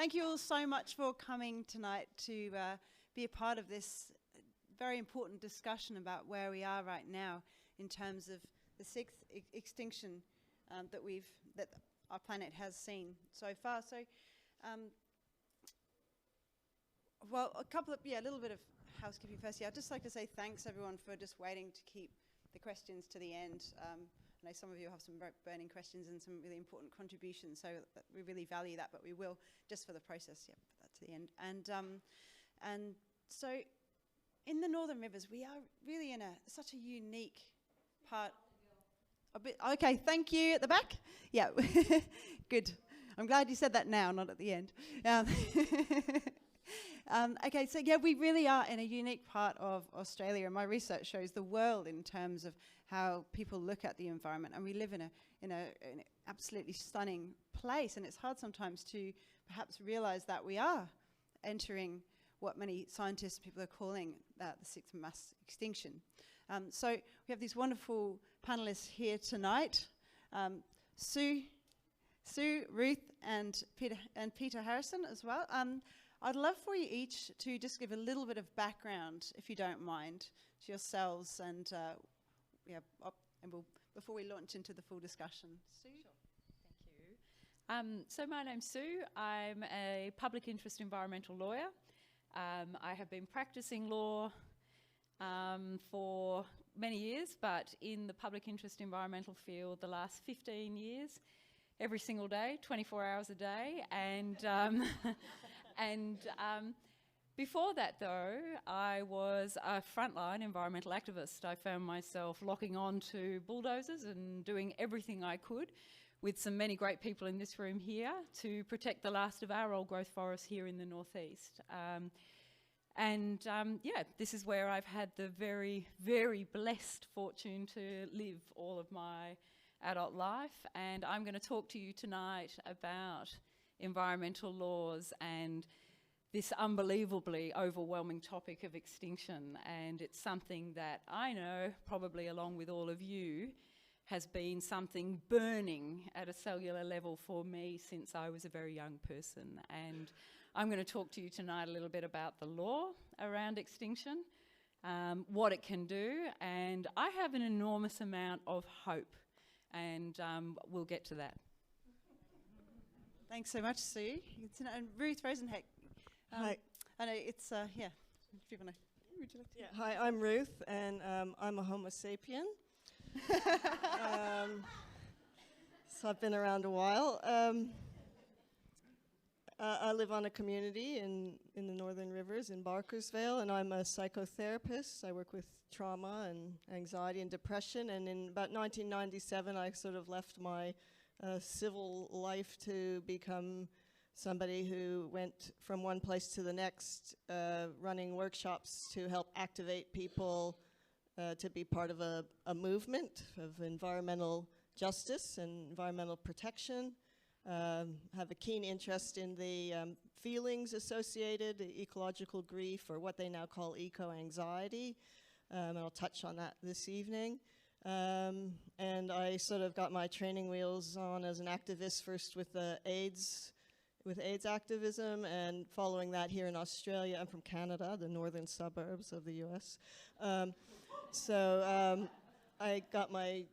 thank you all so much for coming tonight to be a part of this very important discussion about where we are right now in terms of the sixth extinction that our planet has seen so far. So, well, a little bit of housekeeping first. Yeah, I'd just like to say thanks everyone for just waiting to keep the questions to the end. I know some of you have some burning questions and some really important contributions, so we really value that, but we will, just for the process, put that to the end. And so in the Northern Rivers, we are really in such a unique part. Okay, thank you at the back. Yeah, good. I'm glad you said that now, not at the end. Okay, so yeah, we really are in a unique part of Australia, and my research shows the world in terms of how people look at the environment, and we live in an absolutely stunning place, and it's hard sometimes to perhaps realize that we are entering what many scientists and people are calling the sixth mass extinction. So we have these wonderful panelists here tonight, Sue, Ruth, and Peter Harrison as well. I'd love for you each to just give a little bit of background, if you don't mind, to yourselves, and before we launch into the full discussion. Sue? Sure. Thank you. So my name's Sue. I'm a public interest environmental lawyer. I have been practicing law for many years, but in the public interest environmental field the last 15 years, every single day, 24 hours a day, and before that, though, I was a frontline environmental activist. I found myself locking on to bulldozers and doing everything I could with many great people in this room here to protect the last of our old growth forests here in the northeast. This is where I've had the very, very blessed fortune to live all of my adult life. And I'm going to talk to you tonight about environmental laws and this unbelievably overwhelming topic of extinction. And it's something that I know, probably along with all of you, has been something burning at a cellular level for me since I was a very young person. And I'm going to talk to you tonight a little bit about the law around extinction, what it can do, and I have an enormous amount of hope, and we'll get to that. Thanks so much, Sue. And Ruth Rosenheck. Hi. I know it's, if you want to. Hi, I'm Ruth, and I'm a Homo sapien. So I've been around a while. I live on a community in the Northern Rivers in Barkersville, and I'm a psychotherapist. I work with trauma and anxiety and depression, and in about 1997 I sort of left my civil life to become somebody who went from one place to the next, running workshops to help activate people to be part of a movement of environmental justice and environmental protection. Have a keen interest in the feelings associated, the ecological grief, or what they now call eco-anxiety. And I'll touch on that this evening. And I sort of got my training wheels on as an activist, first with AIDS activism, and following that here in Australia. I'm from Canada, the northern suburbs of the US. I got my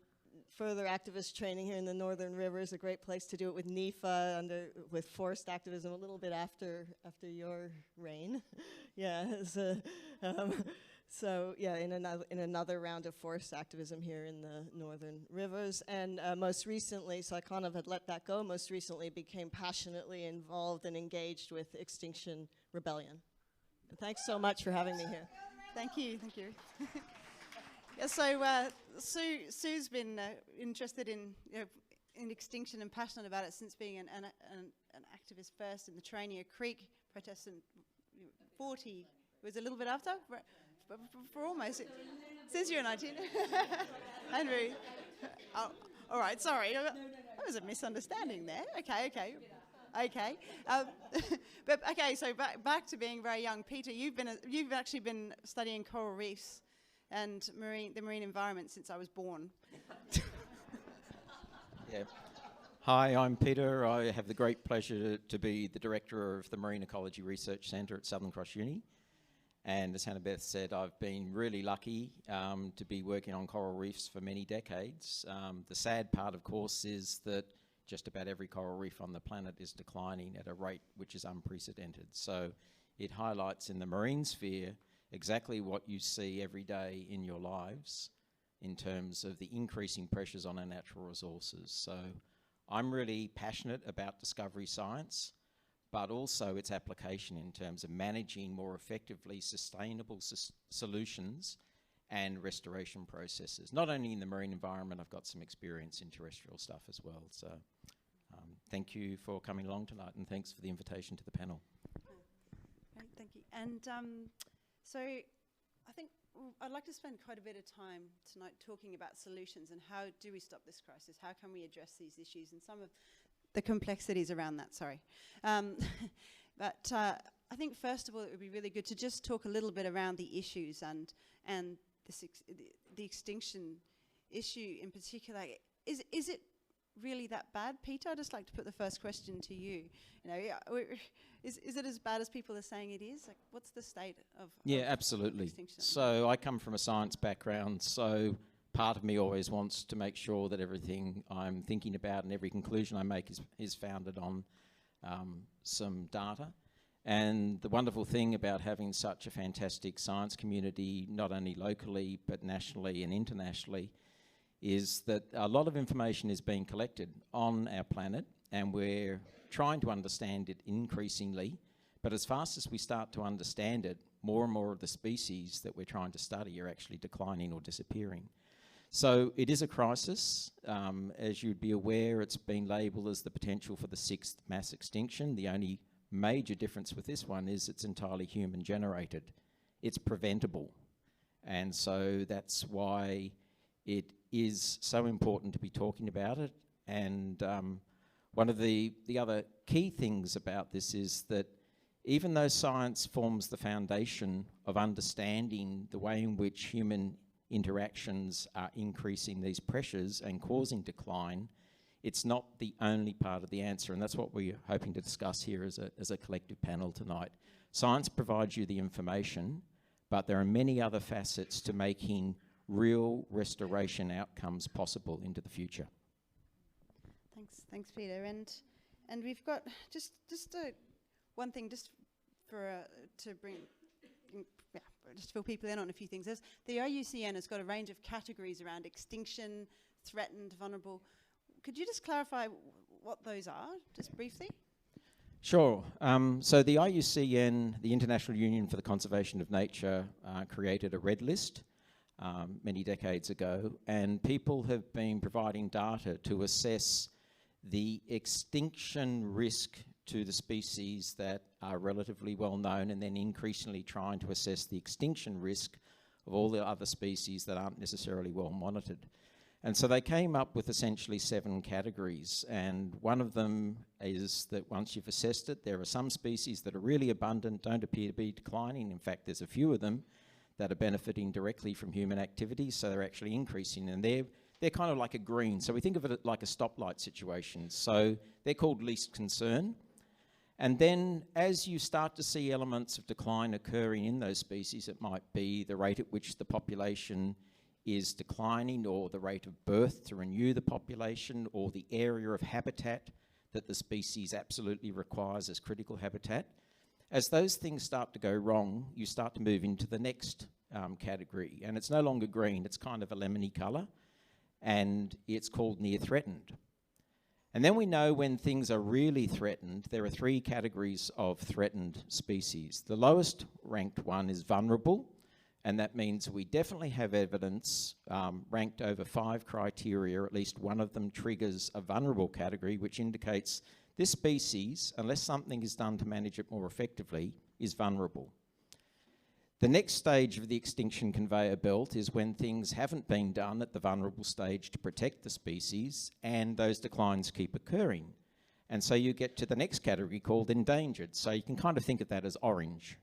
further activist training here in the Northern Rivers, a great place to do it with NEFA, with forest activism a little bit after your reign. In another round of forest activism here in the Northern Rivers. And most recently, so I kind of had let that go, most recently became passionately involved and engaged with Extinction Rebellion. And thanks so much for having me here. Thank you. Yeah, so Sue's been interested in extinction and passionate about it since being an activist first in the Terania Creek protests in 40. Was it a little bit after? For almost. Since you're 19. Andrew. Oh, all right, sorry. That was a misunderstanding there. Okay. So back to being very young. Peter, you've actually been studying coral reefs and the marine environment since I was born. Yeah. Hi, I'm Peter. I have the great pleasure to be the director of the Marine Ecology Research Centre at Southern Cross Uni. And as Hannah Beth said, I've been really lucky to be working on coral reefs for many decades. The sad part, of course, is that just about every coral reef on the planet is declining at a rate which is unprecedented. So it highlights in the marine sphere exactly what you see every day in your lives in terms of the increasing pressures on our natural resources. So I'm really passionate about discovery science, but also its application in terms of managing more effectively sustainable solutions and restoration processes. Not only in the marine environment, I've got some experience in terrestrial stuff as well. So thank you for coming along tonight, and thanks for the invitation to the panel. Great, thank you. And so I think I'd like to spend quite a bit of time tonight talking about solutions and how do we stop this crisis? How can we address these issues and some of the complexities around that, sorry. But I think first of all it would be really good to just talk a little bit around the issues and the extinction issue in particular. Is it really that bad? Peter, I'd just like to put the first question to you. You know, is it as bad as people are saying it is? Like, what's the state of absolutely. Extinction? So I come from a science background, so part of me always wants to make sure that everything I'm thinking about and every conclusion I make is founded on some data. And the wonderful thing about having such a fantastic science community, not only locally but nationally and internationally, is that a lot of information is being collected on our planet, and we're trying to understand it increasingly. But as fast as we start to understand it, more and more of the species that we're trying to study are actually declining or disappearing. So it is a crisis. As you'd be aware, it's been labelled as the potential for the 6th mass extinction. The only major difference with this one is it's entirely human generated. It's preventable. And so that's why it is so important to be talking about it. And one of the other key things about this is that even though science forms the foundation of understanding the way in which human interactions are increasing these pressures and causing decline, it's not the only part of the answer, and that's what we're hoping to discuss here as a collective panel tonight. Science provides you the information, but there are many other facets to making real restoration outcomes possible into the future. Thanks, Peter. And we've got just one thing, just for to bring, just fill people in on a few things. The IUCN has got a range of categories around extinction, threatened, vulnerable. Could you just clarify what those are, just briefly? Sure. So the IUCN, the International Union for the Conservation of Nature, created a red list many decades ago, and people have been providing data to assess the extinction risk to the species that are relatively well known, and then increasingly trying to assess the extinction risk of all the other species that aren't necessarily well monitored. And so they came up with essentially 7 categories, and one of them is that once you've assessed it, there are some species that are really abundant, don't appear to be declining. In fact, there's a few of them that are benefiting directly from human activity, so they're actually increasing, and they're kind of like a green. So we think of it like a stoplight situation. So they're called least concern. And then as you start to see elements of decline occurring in those species, it might be the rate at which the population is declining, or the rate of birth to renew the population, or the area of habitat that the species absolutely requires as critical habitat. As those things start to go wrong, you start to move into the next category, and it's no longer green, it's kind of a lemony colour, and it's called near threatened. And then we know when things are really threatened, there are 3 categories of threatened species. The lowest ranked one is vulnerable, and that means we definitely have evidence ranked over 5 criteria, at least one of them triggers a vulnerable category, which indicates this species, unless something is done to manage it more effectively, is vulnerable. The next stage of the extinction conveyor belt is when things haven't been done at the vulnerable stage to protect the species, and those declines keep occurring. And so you get to the next category called endangered. So you can kind of think of that as orange.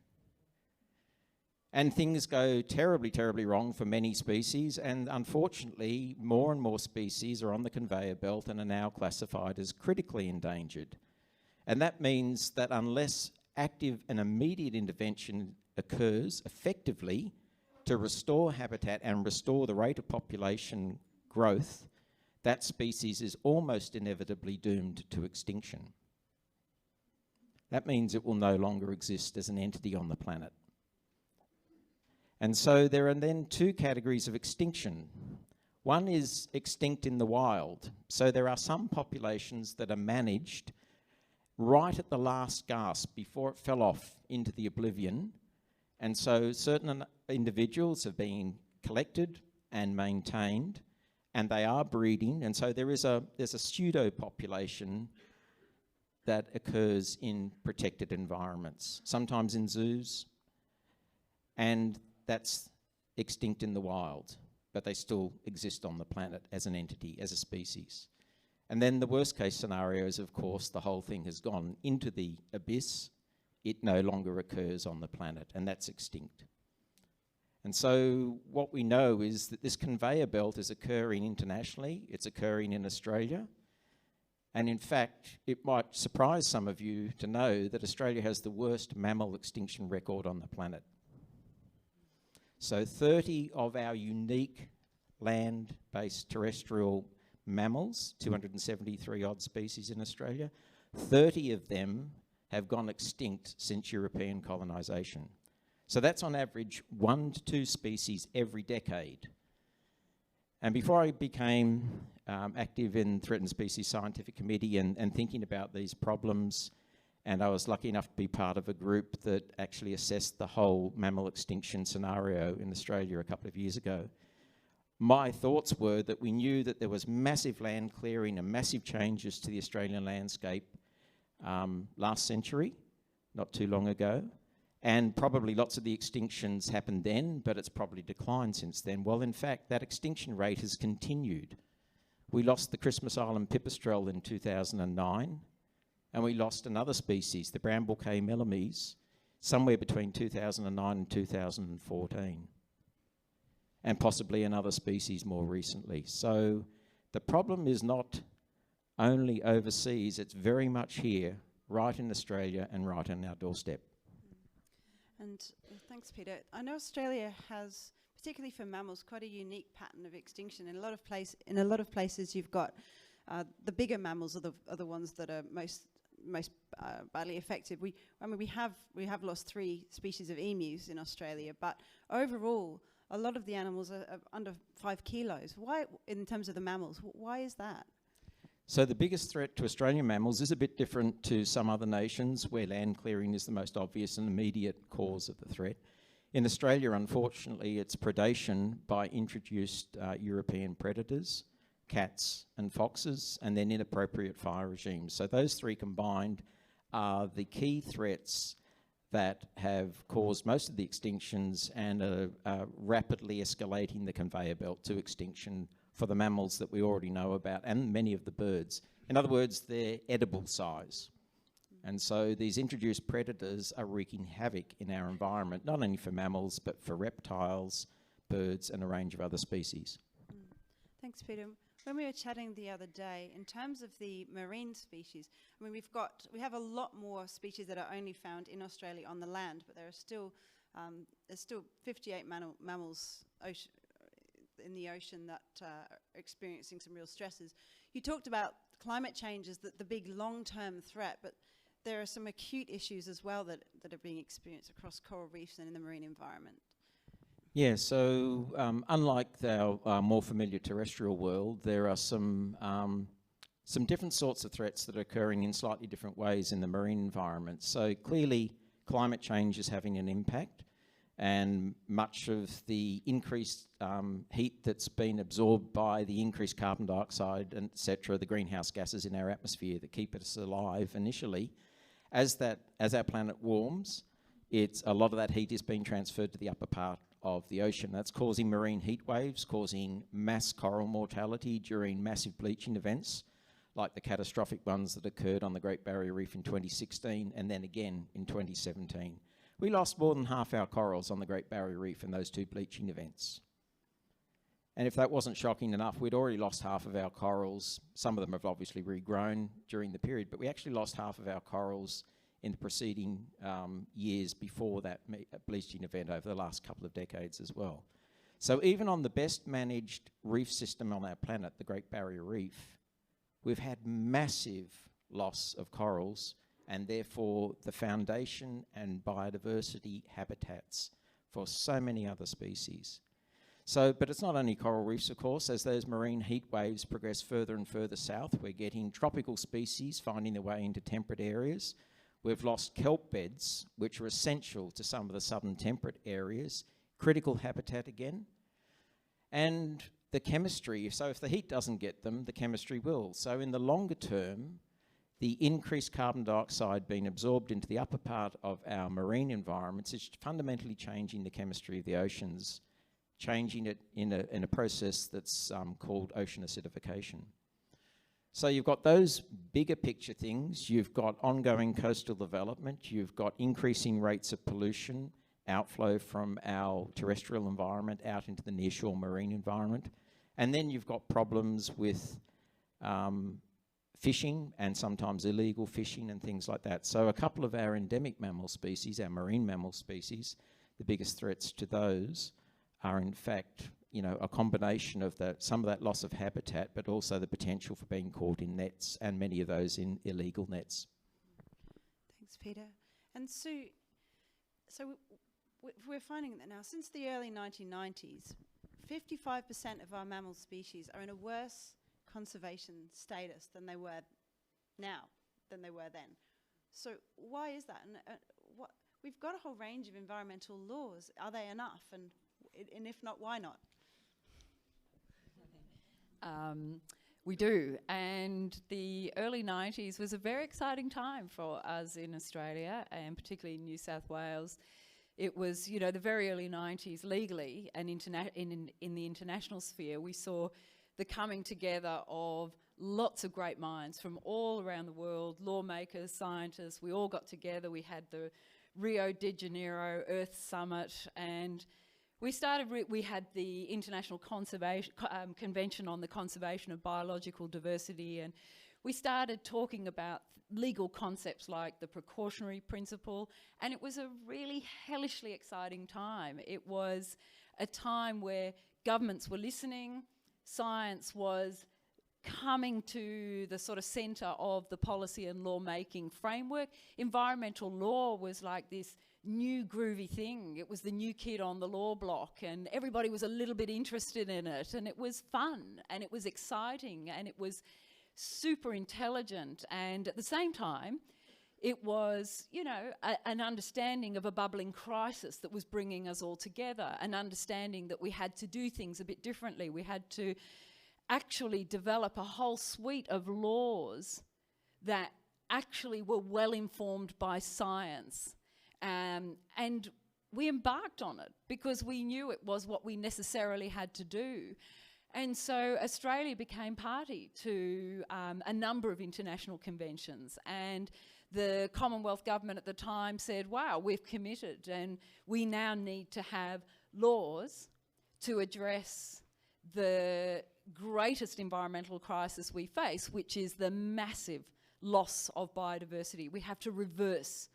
And things go terribly, terribly wrong for many species, and unfortunately, more and more species are on the conveyor belt and are now classified as critically endangered. And that means that unless active and immediate intervention occurs effectively to restore habitat and restore the rate of population growth, that species is almost inevitably doomed to extinction. That means it will no longer exist as an entity on the planet. And so there are then two categories of extinction. One is extinct in the wild. So there are some populations that are managed right at the last gasp before it fell off into the oblivion. And so certain individuals have been collected and maintained, and they are breeding. And so there's a pseudo population that occurs in protected environments, sometimes in zoos, and that's extinct in the wild, but they still exist on the planet as an entity, as a species. And then the worst case scenario is, of course, the whole thing has gone into the abyss. It no longer occurs on the planet, and that's extinct. And so what we know is that this conveyor belt is occurring internationally. It's occurring in Australia. And in fact, it might surprise some of you to know that Australia has the worst mammal extinction record on the planet. So 30 of our unique land-based terrestrial mammals, 273 odd species in Australia, 30 of them have gone extinct since European colonisation. So that's on average 1 to 2 species every decade. And before I became active in Threatened Species Scientific Committee and thinking about these problems, and I was lucky enough to be part of a group that actually assessed the whole mammal extinction scenario in Australia a couple of years ago. My thoughts were that we knew that there was massive land clearing and massive changes to the Australian landscape last century, not too long ago, and probably lots of the extinctions happened then, but it's probably declined since then. Well, in fact, that extinction rate has continued. We lost the Christmas Island pipistrelle in 2009, and we lost another species, the brown bouquet melames, somewhere between 2009 and 2014, and possibly another species more recently. So the problem is not only overseas, it's very much here, right in Australia and right on our doorstep. And thanks, Peter. I know Australia has, particularly for mammals, quite a unique pattern of extinction. In a lot of places, you've got the bigger mammals are the ones that are most badly affected. We have lost 3 species of emus in Australia, but overall, a lot of the animals are under 5 kilos. Why, in terms of the mammals, why is that? So the biggest threat to Australian mammals is a bit different to some other nations where land clearing is the most obvious and immediate cause of the threat. In Australia, unfortunately, it's predation by introduced European predators, cats and foxes, and then inappropriate fire regimes. So those 3 combined are the key threats that have caused most of the extinctions and are rapidly escalating the conveyor belt to extinction for the mammals that we already know about and many of the birds. In other words, they're edible size. And so these introduced predators are wreaking havoc in our environment, not only for mammals, but for reptiles, birds, and a range of other species. Thanks, Peter. When we were chatting the other day, in terms of the marine species, I mean, we have a lot more species that are only found in Australia on the land, but there are still there's still 58 mammals in the ocean that are experiencing some real stresses. You talked about climate change as the big long-term threat, but there are some acute issues as well that are being experienced across coral reefs and in the marine environment. Yeah, so unlike our more familiar terrestrial world, there are some different sorts of threats that are occurring in slightly different ways in the marine environment. So clearly, climate change is having an impact, and much of the increased heat that's been absorbed by the increased carbon dioxide and etc., the greenhouse gases in our atmosphere that keep us alive initially, as our planet warms, a lot of that heat is being transferred to the upper part of the ocean. That's causing marine heat waves, causing mass coral mortality during massive bleaching events, like the catastrophic ones that occurred on the Great Barrier Reef in 2016 and then again in 2017. We lost more than half our corals on the Great Barrier Reef in those 2 bleaching events. And if that wasn't shocking enough, we'd already lost half of our corals. Some of them have obviously regrown during the period, but we actually lost half of our corals in the preceding years before that bleaching event over the last couple of decades as well. So even on the best managed reef system on our planet, the Great Barrier Reef, we've had massive loss of corals and therefore the foundation and biodiversity habitats for so many other species. So, but it's not only coral reefs, of course. As those marine heat waves progress further and further south, we're getting tropical species finding their way into temperate areas. We've lost kelp beds, which are essential to some of the southern temperate areas, critical habitat again. And the chemistry, so if the heat doesn't get them, the chemistry will. So in the longer term, the increased carbon dioxide being absorbed into the upper part of our marine environments is fundamentally changing the chemistry of the oceans, changing it in a process that's called ocean acidification. So you've got those bigger picture things, you've got ongoing coastal development, you've got increasing rates of pollution, outflow from our terrestrial environment out into the nearshore marine environment, and then you've got problems with fishing and sometimes illegal fishing and things like that. So a couple of our endemic mammal species, our marine mammal species, the biggest threats to those are in fact, you know, a combination of some of that loss of habitat, but also the potential for being caught in nets, and many of those in illegal nets. Thanks, Peter. And Sue, so we're finding that now, since the early 1990s, 55% of our mammal species are in a worse conservation status than they were now, than they were then. So why is that? And we've got a whole range of environmental laws. Are they enough? And if not, why not? We do, and the early 90s was a very exciting time for us in Australia, and particularly in New South Wales. It was, you know, the very early 90s legally, and in the international sphere, we saw the coming together of lots of great minds from all around the world, lawmakers, scientists. We all got together. We had the Rio de Janeiro Earth Summit, and we had the International Convention on the Conservation of Biological Diversity, and we started talking about legal concepts like the precautionary principle, and it was a really hellishly exciting time. It was a time where governments were listening, science was coming to the sort of centre of the policy and law-making framework. Environmental law was like this new groovy thing. It was the new kid on the law block, and everybody was a little bit interested in it, and it was fun, and it was exciting, and it was super intelligent, and at the same time it was, you know, an understanding of a bubbling crisis that was bringing us all together, an understanding that we had to do things a bit differently. We had to actually develop a whole suite of laws that actually were well informed by science. And we embarked on it because we knew it was what we necessarily had to do. And so Australia became party to a number of international conventions, and the Commonwealth government at the time said, wow, we've committed, and we now need to have laws to address the greatest environmental crisis we face, which is the massive loss of biodiversity. We have to reverse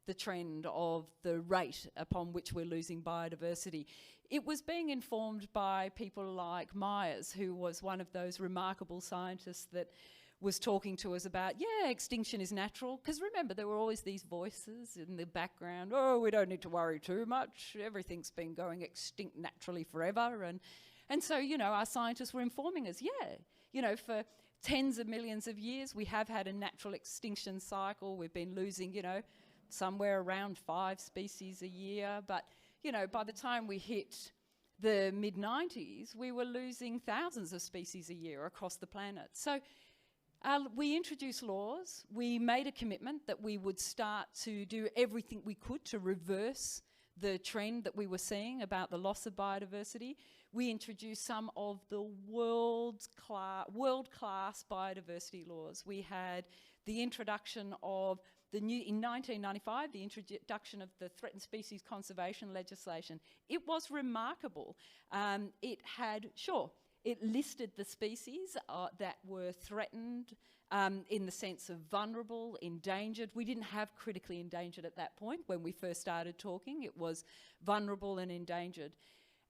the trend of the rate upon which we're losing biodiversity. It was being informed by people like Myers, who was one of those remarkable scientists that was talking to us about, yeah, extinction is natural. Because remember, there were always these voices in the background, oh, we don't need to worry too much. Everything's been going extinct naturally forever. And so, you know, our scientists were informing us, yeah, you know, for tens of millions of years, we have had a natural extinction cycle. We've been losing, you know, somewhere around 5 species a year. But, you know, by the time we hit the mid-90s, we were losing thousands of species a year across the planet. So we introduced laws. We made a commitment that we would start to do everything we could to reverse the trend that we were seeing about the loss of biodiversity. We introduced some of the world-class biodiversity laws. We had the introduction of in 1995, the introduction of the threatened species conservation legislation, it was remarkable. It listed the species that were threatened in the sense of vulnerable, endangered. We didn't have critically endangered at that point when we first started talking. It was vulnerable and endangered.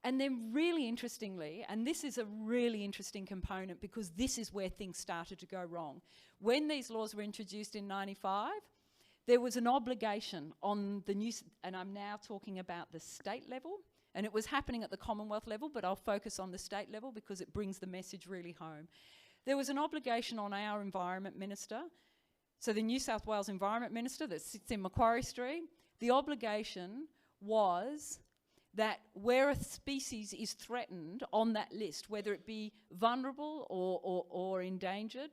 And then really interestingly, and this is a really interesting component because this is where things started to go wrong. When these laws were introduced in 95, there was an obligation on the new, and I'm now talking about the state level, and it was happening at the Commonwealth level, but I'll focus on the state level because it brings the message really home. There was an obligation on our Environment Minister, so the New South Wales Environment Minister that sits in Macquarie Street, the obligation was that where a species is threatened on that list, whether it be vulnerable or endangered,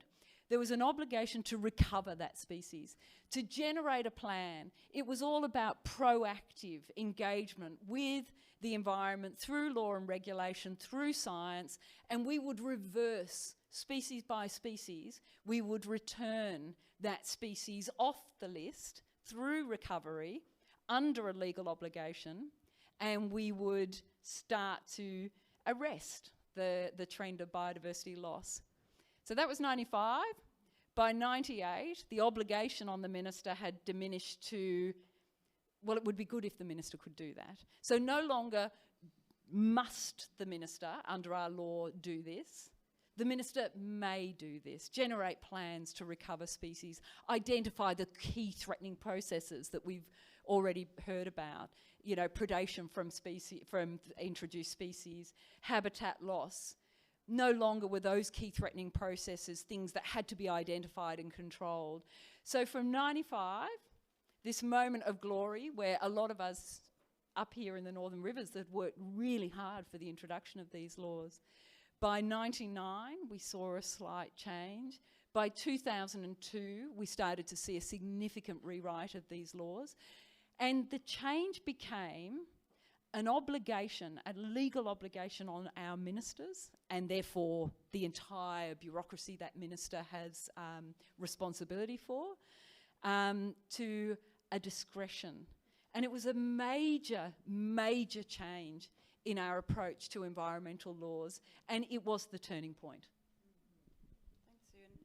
there was an obligation to recover that species, to generate a plan. It was all about proactive engagement with the environment through law and regulation, through science, and we would reverse species by species. We would return that species off the list through recovery under a legal obligation, and we would start to arrest the trend of biodiversity loss. So that was 95. By 98, the obligation on the minister had diminished to, well, it would be good if the minister could do that. So no longer must the minister, under our law, do this. The minister may do this, generate plans to recover species, identify the key threatening processes that we've already heard about, you know, predation from introduced species, habitat loss. No longer were those key threatening processes things that had to be identified and controlled. So from 95, this moment of glory where a lot of us up here in the Northern Rivers that worked really hard for the introduction of these laws. By 99, we saw a slight change. By 2002, we started to see a significant rewrite of these laws. And the change became an obligation, a legal obligation on our ministers, and therefore the entire bureaucracy that minister has responsibility for, to a discretion. And it was a major, major change in our approach to environmental laws, and it was the turning point. Thanks, Sue. And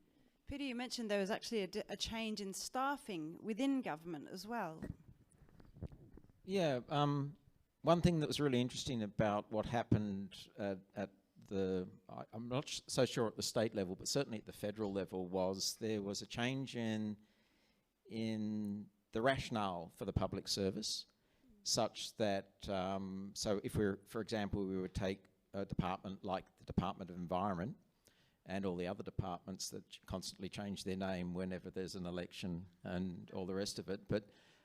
Peter, you mentioned there was actually a change in staffing within government as well. Yeah, one thing that was really interesting about what happened at the, I'm not so sure at the state level, but certainly at the federal level, was there was a change in the rationale for the public service, such that, so if we're, for example, we would take a department like the Department of Environment and all the other departments that constantly change their name whenever there's an election and all the rest of it. But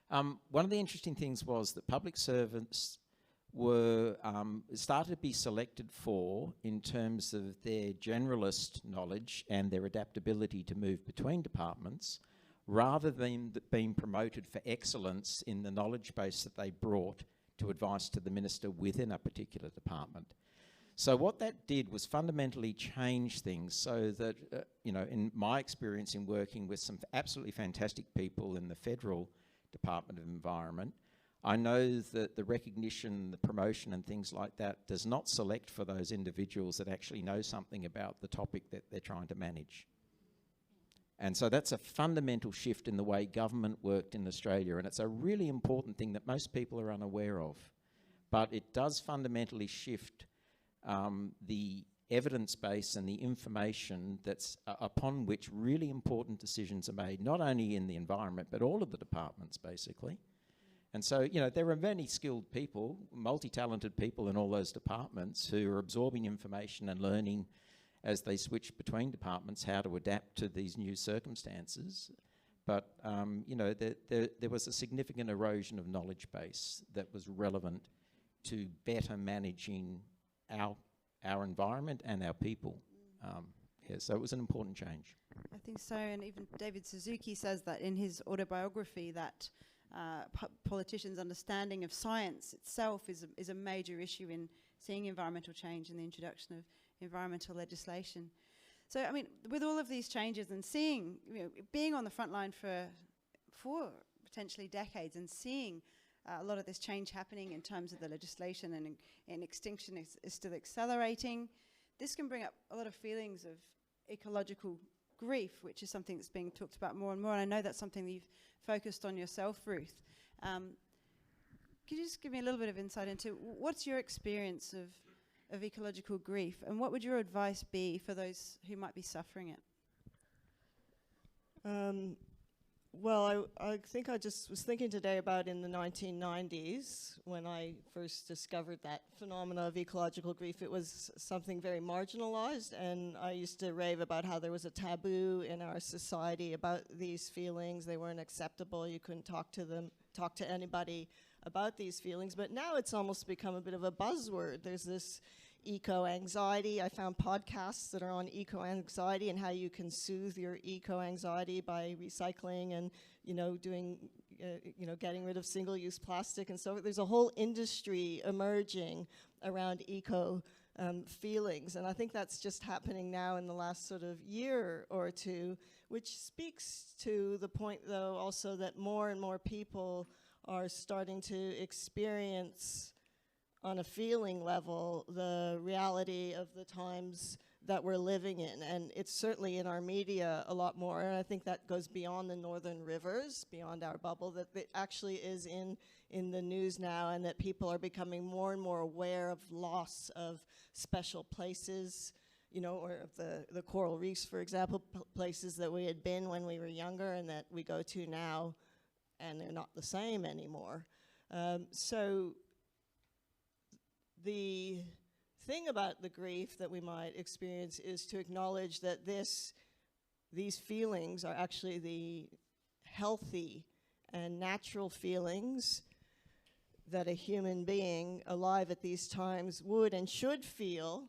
one of the interesting things was that public servants were started to be selected for in terms of their generalist knowledge and their adaptability to move between departments, rather than being promoted for excellence in the knowledge base that they brought to advice to the minister within a particular department. So what that did was fundamentally change things so that, you know, in my experience in working with some absolutely fantastic people in the Federal Department of Environment, I know that the recognition, the promotion and things like that does not select for those individuals that actually know something about the topic that they're trying to manage. And so that's a fundamental shift in the way government worked in Australia, and it's a really important thing that most people are unaware of. But it does fundamentally shift the evidence base and the information that's upon which really important decisions are made, not only in the environment, but all of the departments, basically. And so, you know, there are many skilled people, multi-talented people in all those departments who are absorbing information and learning as they switch between departments how to adapt to these new circumstances. But, you know, there was a significant erosion of knowledge base that was relevant to better managing our environment and our people. Yeah, so it was an important change. I think so, and even David Suzuki says that in his autobiography that politicians' understanding of science itself is a major issue in seeing environmental change and the introduction of environmental legislation. So, I mean, with all of these changes and seeing, you know, being on the front line for for potentially decades and seeing a lot of this change happening in terms of the legislation, and Extinction is still accelerating. This can bring up a lot of feelings of ecological grief, which is something that's being talked about more and more, and I know that's something that you've focused on yourself, Ruth. Could you just give me a little bit of insight into what's your experience of ecological grief, and what would your advice be for those who might be suffering it? Well, I think I just was thinking today about in the 1990s when I first discovered that phenomena of ecological grief. It was something very marginalized, and I used to rave about how there was a taboo in our society about these feelings. They weren't acceptable. You couldn't talk to anybody about these feelings. But now it's almost become a bit of a buzzword. There's this eco-anxiety. I found podcasts that are on eco-anxiety and how you can soothe your eco-anxiety by recycling and, doing, getting rid of single-use plastic and so forth. There's a whole industry emerging around eco feelings, and I think that's just happening now in the last sort of year or two, which speaks to the point, though, also that more and more people are starting to experience on a feeling level the reality of the times that we're living in. And it's certainly in our media a lot more, and I think that goes beyond the Northern Rivers, beyond our bubble, that it actually is in the news now, and that people are becoming more and more aware of loss of special places, or of the coral reefs, for example, places that we had been when we were younger and that we go to now, and they're not the same anymore. So the thing about the grief that we might experience is to acknowledge that these feelings are actually the healthy and natural feelings that a human being alive at these times would and should feel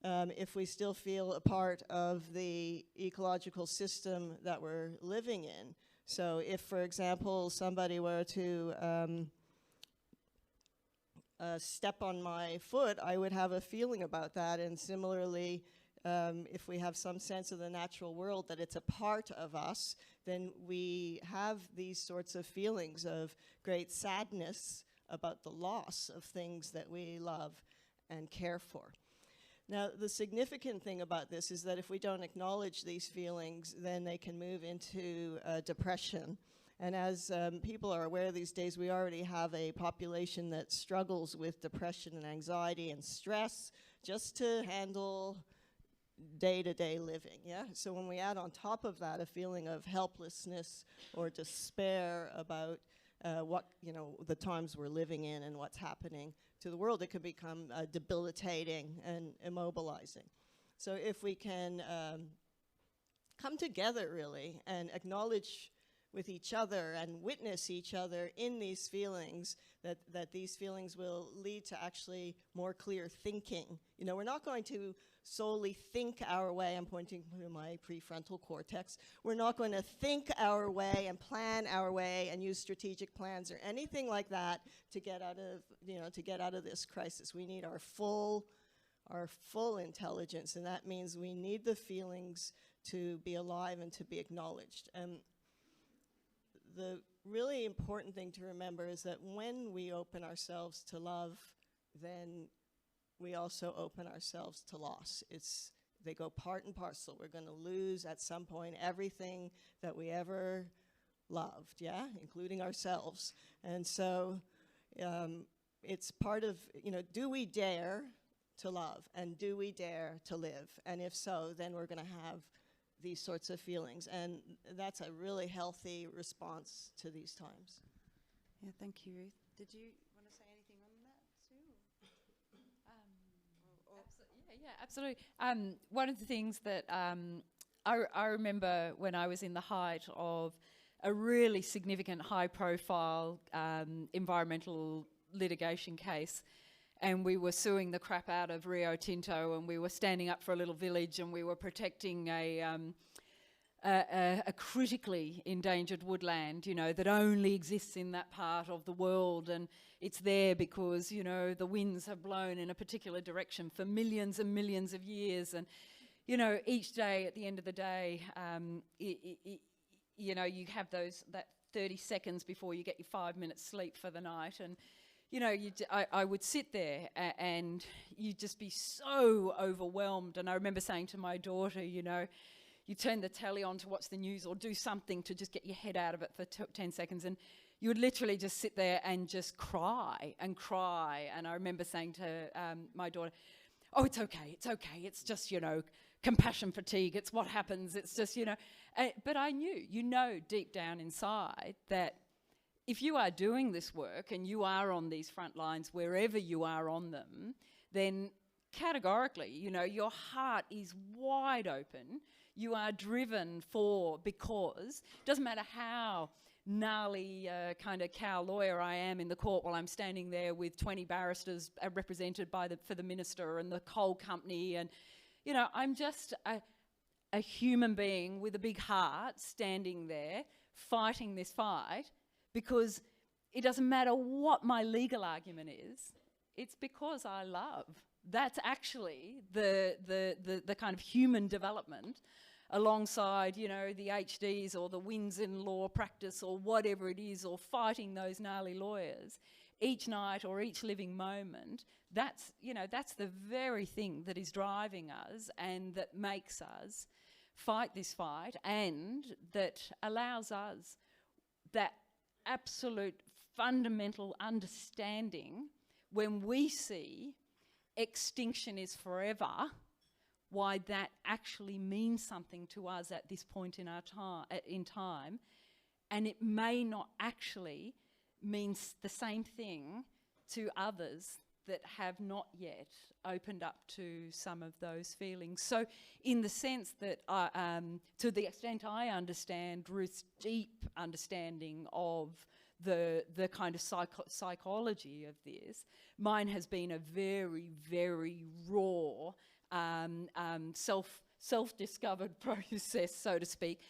if we still feel a part of the ecological system that we're living in. So if, for example, somebody were to step on my foot, I would have a feeling about that. And similarly, if we have some sense of the natural world, that it's a part of us, then we have these sorts of feelings of great sadness about the loss of things that we love and care for. Now, the significant thing about this is that if we don't acknowledge these feelings, then they can move into depression. And as people are aware these days, we already have a population that struggles with depression and anxiety and stress just to handle day-to-day living, yeah? So when we add on top of that a feeling of helplessness or despair about the times we're living in and what's happening to the world, it can become debilitating and immobilizing. So if we can come together, really, and acknowledge with each other and witness each other in these feelings, that these feelings will lead to actually more clear thinking. We're not going to solely think our way, I'm pointing to my prefrontal cortex, we're not going to think our way and plan our way and use strategic plans or anything like that to get out of this crisis. We need our full intelligence, and that means we need the feelings to be alive and to be acknowledged. The really important thing to remember is that when we open ourselves to love, then we also open ourselves to loss. They go part and parcel. We're going to lose at some point everything that we ever loved, yeah, including ourselves. And so it's part of, do we dare to love, and do we dare to live? And if so, then we're going to have these sorts of feelings, and that's a really healthy response to these times. Yeah, thank you, Ruth. Did you want to say anything on that, Sue? Absolutely. One of the things that I remember when I was in the height of a really significant high-profile environmental litigation case, and we were suing the crap out of Rio Tinto, and we were standing up for a little village, and we were protecting a critically endangered woodland, that only exists in that part of the world, and it's there because, the winds have blown in a particular direction for millions and millions of years, and, each day, at the end of the day, you have that 30 seconds before you get your 5 minutes sleep for the night. And, you know, I would sit there and you'd just be so overwhelmed. And I remember saying to my daughter, you know, you turn the telly on to watch the news or do something to just get your head out of it for 10 seconds. And you would literally just sit there and just cry and cry. And I remember saying to my daughter, oh, it's okay. It's just, you know, compassion fatigue. It's what happens. It's just, you know. But I knew, you know, deep down inside that if you are doing this work and you are on these front lines, wherever you are on them, then categorically, you know, your heart is wide open. You are driven because it doesn't matter how gnarly kind of cow lawyer I am in the court while I'm standing there with 20 barristers represented for the minister and the coal company, and you know, I'm just a human being with a big heart standing there fighting this fight, because it doesn't matter what my legal argument is, it's because I love. That's actually the kind of human development alongside, you know, the HDs or the wins in law practice or whatever it is, or fighting those gnarly lawyers each night or each living moment. That's, you know, that's the very thing that is driving us and that makes us fight this fight, and that allows us that absolute fundamental understanding when we see extinction is forever, why that actually means something to us at this point in our time, and it may not actually mean the same thing to others that have not yet opened up to some of those feelings. So in the sense that, to the extent I understand Ruth's deep understanding of the kind of psychology of this, mine has been a very, very raw, self-discovered process, so to speak,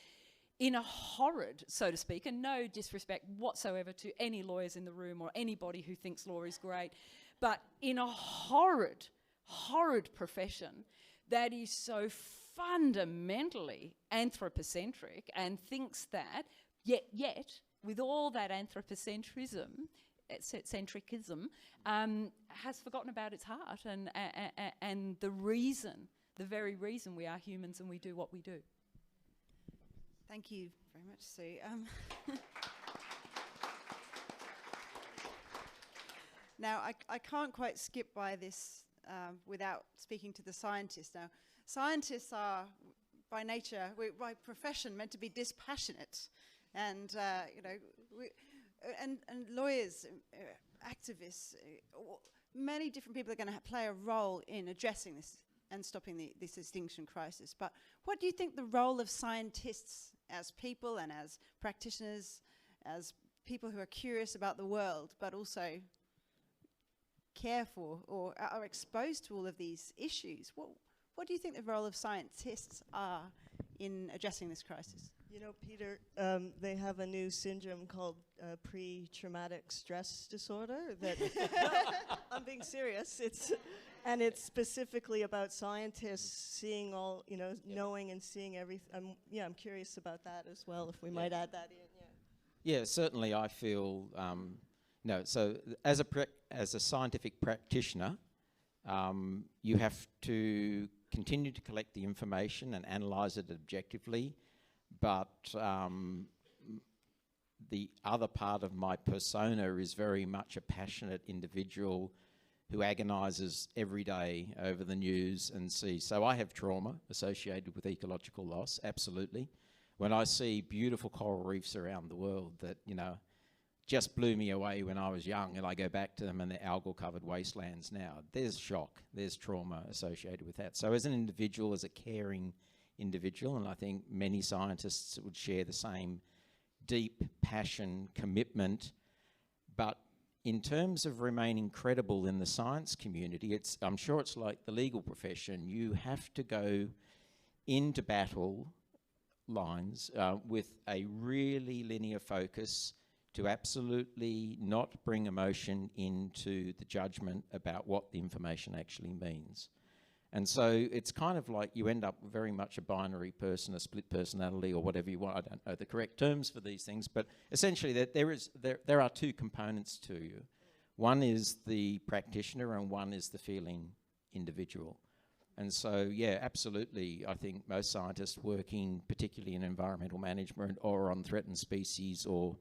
in a horrid, so to speak, and no disrespect whatsoever to any lawyers in the room or anybody who thinks law is great, but in a horrid, horrid profession that is so fundamentally anthropocentric and thinks that, yet with all that anthropocentricism, has forgotten about its heart and the very reason we are humans and we do what we do. Thank you very much, Sue. Now, I can't quite skip by this without speaking to the scientists. Now, scientists are, by nature, by profession, meant to be dispassionate, and you know, and lawyers, activists, many different people are going to play a role in addressing this and stopping this extinction crisis. But what do you think the role of scientists as people and as practitioners, as people who are curious about the world, but also care for or are exposed to all of these issues, what do you think the role of scientists are in addressing this crisis? You know, Peter, they have a new syndrome called pre-traumatic stress disorder. That I'm being serious. It's specifically about scientists seeing all, you know, knowing and seeing everything. Yeah, I'm curious about that as well. If we might add that in. Yeah, certainly. I feel no. So as a scientific practitioner, you have to continue to collect the information and analyse it objectively. But the other part of my persona is very much a passionate individual who agonises every day over the news and sees. So I have trauma associated with ecological loss, absolutely. When I see beautiful coral reefs around the world that, you know, just blew me away when I was young, and I go back to them and they're algal-covered wastelands now, there's shock, there's trauma associated with that. So as an individual, as a caring individual, and I think many scientists would share the same deep passion, commitment, but in terms of remaining credible in the science community, I'm sure it's like the legal profession. You have to go into battle lines with a really linear focus to absolutely not bring emotion into the judgment about what the information actually means. And so it's kind of like you end up very much a binary person, a split personality, or whatever you want. I don't know the correct terms for these things, but essentially there are two components to you. One is the practitioner and one is the feeling individual. And so, yeah, absolutely, I think most scientists working particularly in environmental management or on threatened species or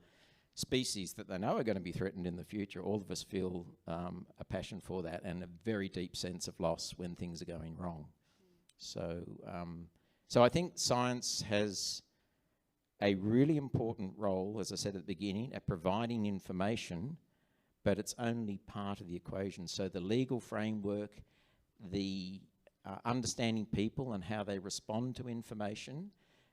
species that they know are going to be threatened in the future, all of us feel a passion for that and a very deep sense of loss when things are going wrong. So, so I think science has a really important role, as I said at the beginning, at providing information, but it's only part of the equation. So the legal framework, the understanding people and how they respond to information.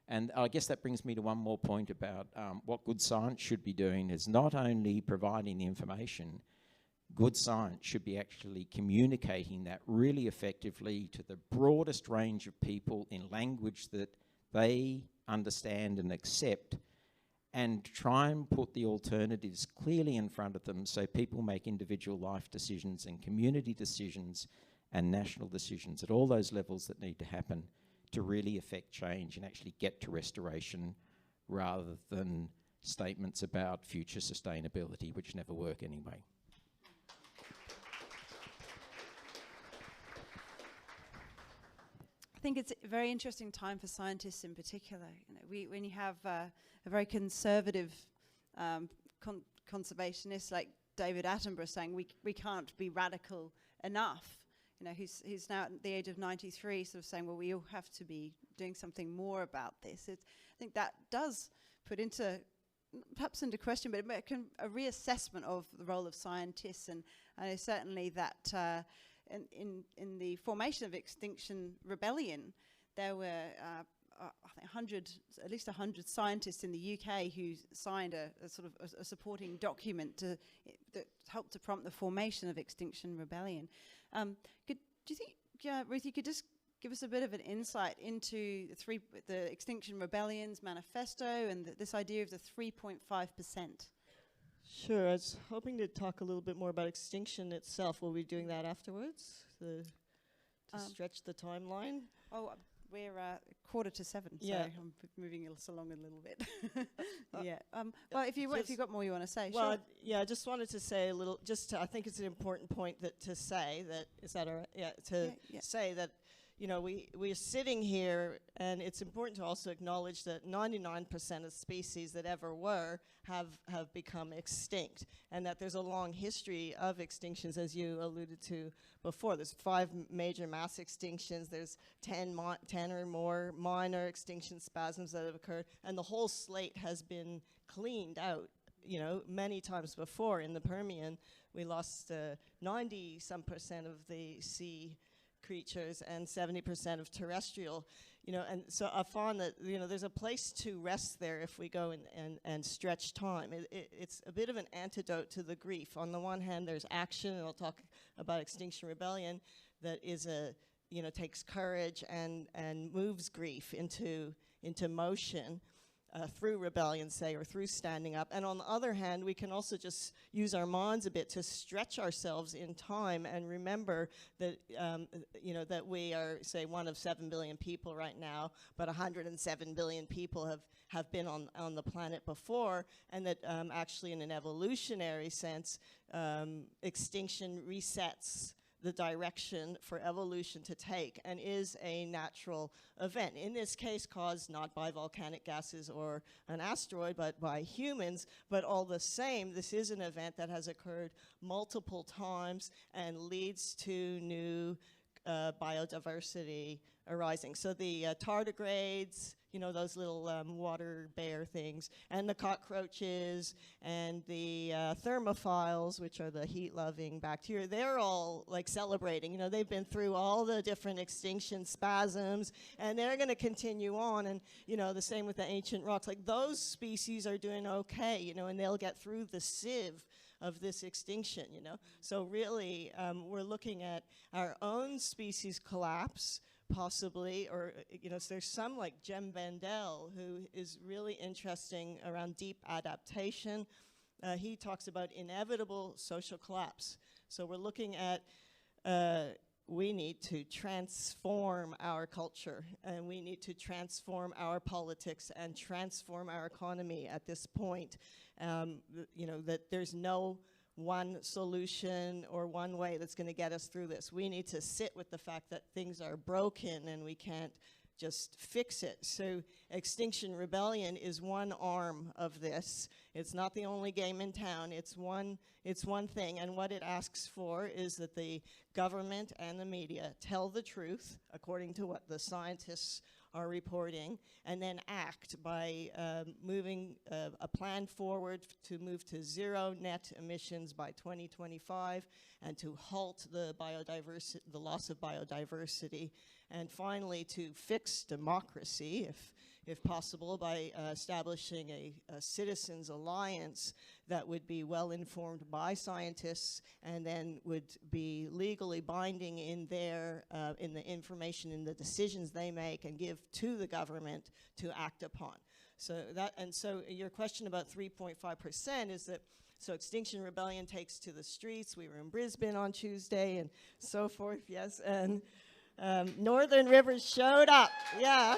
And I guess that brings me to one more point about what good science should be doing is not only providing the information, good science should be actually communicating that really effectively to the broadest range of people in language that they understand and accept, and try and put the alternatives clearly in front of them so people make individual life decisions and community decisions and national decisions at all those levels that need to happen to really affect change and actually get to restoration rather than statements about future sustainability, which never work anyway. I think it's a very interesting time for scientists in particular. You know, when you have a very conservative conservationist like David Attenborough saying we can't be radical enough. You know, he's now at the age of 93, sort of saying, well, we all have to be doing something more about this. I think that does put into, perhaps into question, but a reassessment of the role of scientists, and certainly that in the formation of Extinction Rebellion, there were I think at least 100 scientists in the UK who signed a sort of a supporting document that helped to prompt the formation of Extinction Rebellion. Do you think, Ruth, you could just give us a bit of an insight into the Extinction Rebellion's manifesto and this idea of the 3.5%? Sure. I was hoping to talk a little bit more about extinction itself. Will we be doing that afterwards to stretch the timeline? Oh, we're 6:45, so Yeah. I'm moving us along a little bit. Yeah. Well, if you've got more you want to say, well, sure. yeah, I just wanted to say a little. I think it's an important point to say that. Is that all right? Yeah. Say that, you know, we're sitting here, and it's important to also acknowledge that 99% of species that ever were have become extinct, and that there's a long history of extinctions, as you alluded to before. There's 5 major mass extinctions. There's 10 or more minor extinction spasms that have occurred, and the whole slate has been cleaned out. You know, many times before. In the Permian, we lost 90% of the sea creatures and 70% of terrestrial, you know, and so I found that, you know, there's a place to rest there if we go and stretch time. It's a bit of an antidote to the grief. On the one hand, there's action, and I'll talk about Extinction Rebellion, that is takes courage and moves grief into motion. Through rebellion, say, or through standing up. And on the other hand, we can also just use our minds a bit to stretch ourselves in time and remember that, that we are, say, one of 7 billion people right now, but 107 billion people have been on the planet before, and that actually in an evolutionary sense, extinction resets the direction for evolution to take and is a natural event. In this case, caused not by volcanic gases or an asteroid, but by humans. But all the same, this is an event that has occurred multiple times and leads to new biodiversity arising. So the tardigrades, you know, those little water bear things, and the cockroaches, and the thermophiles, which are the heat-loving bacteria, they're all like celebrating. You know, they've been through all the different extinction spasms, and they're going to continue on. And, you know, the same with the ancient rocks. Like, those species are doing okay, you know, and they'll get through the sieve of this extinction, you know. So really, we're looking at our own species collapse, possibly, or, you know, so there's some like Jem Bandel, who is really interesting around deep adaptation. He talks about inevitable social collapse. So we're looking at we need to transform our culture, and we need to transform our politics and transform our economy at this point. That there's no one solution or one way that's going to get us through this. We need to sit with the fact that things are broken and we can't just fix it. So Extinction Rebellion is one arm of this. It's not the only game in town. It's one thing, and what it asks for is that the government and the media tell the truth according to what the scientists are reporting, and then act by moving a plan forward to move to zero net emissions by 2025, and to halt the loss of biodiversity, and finally to fix democracy, if possible, by establishing a citizens' alliance that would be well informed by scientists and then would be legally binding in in the information, in the decisions they make, and give to the government to act upon. So your question about 3.5% is that, so Extinction Rebellion takes to the streets. We were in Brisbane on Tuesday and so forth, yes, and Northern Rivers showed up, yeah.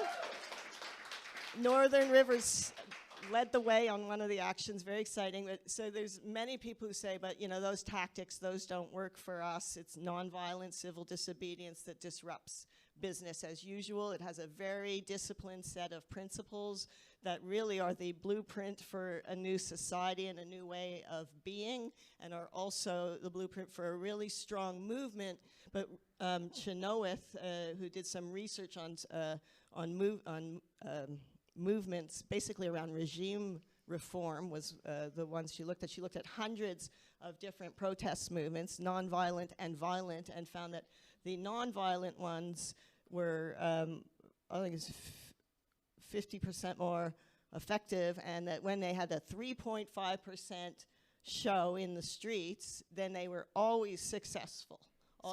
Northern Rivers led the way on one of the actions, very exciting. But so there's many people who say, but those tactics, those don't work for us. It's nonviolent civil disobedience that disrupts business as usual. It has a very disciplined set of principles that really are the blueprint for a new society and a new way of being, and are also the blueprint for a really strong movement. But Chenoweth, who did some research on movements basically around regime reform, was the ones she looked at. She looked at hundreds of different protest movements, nonviolent and violent, and found that the nonviolent ones were, I think it's 50% more effective, and that when they had a 3.5% show in the streets, then they were always successful.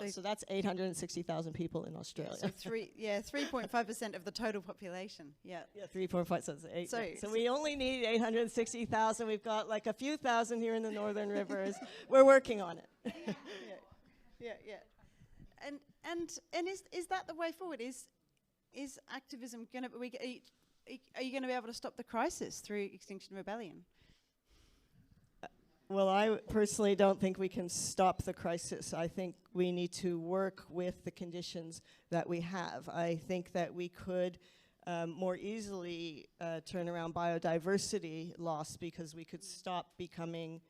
So that's 860,000 people in Australia. So 3.5% of the total population. Yeah. Yeah, 3.5. So we only need 860,000. We've got like a few thousand here in the Northern Rivers. We're working on it. Yeah. And is that the way forward? Is activism going to? Are you going to be able to stop the crisis through Extinction Rebellion? Well, I personally don't think we can stop the crisis. I think we need to work with the conditions that we have. I think that we could more easily turn around biodiversity loss, because we could stop becoming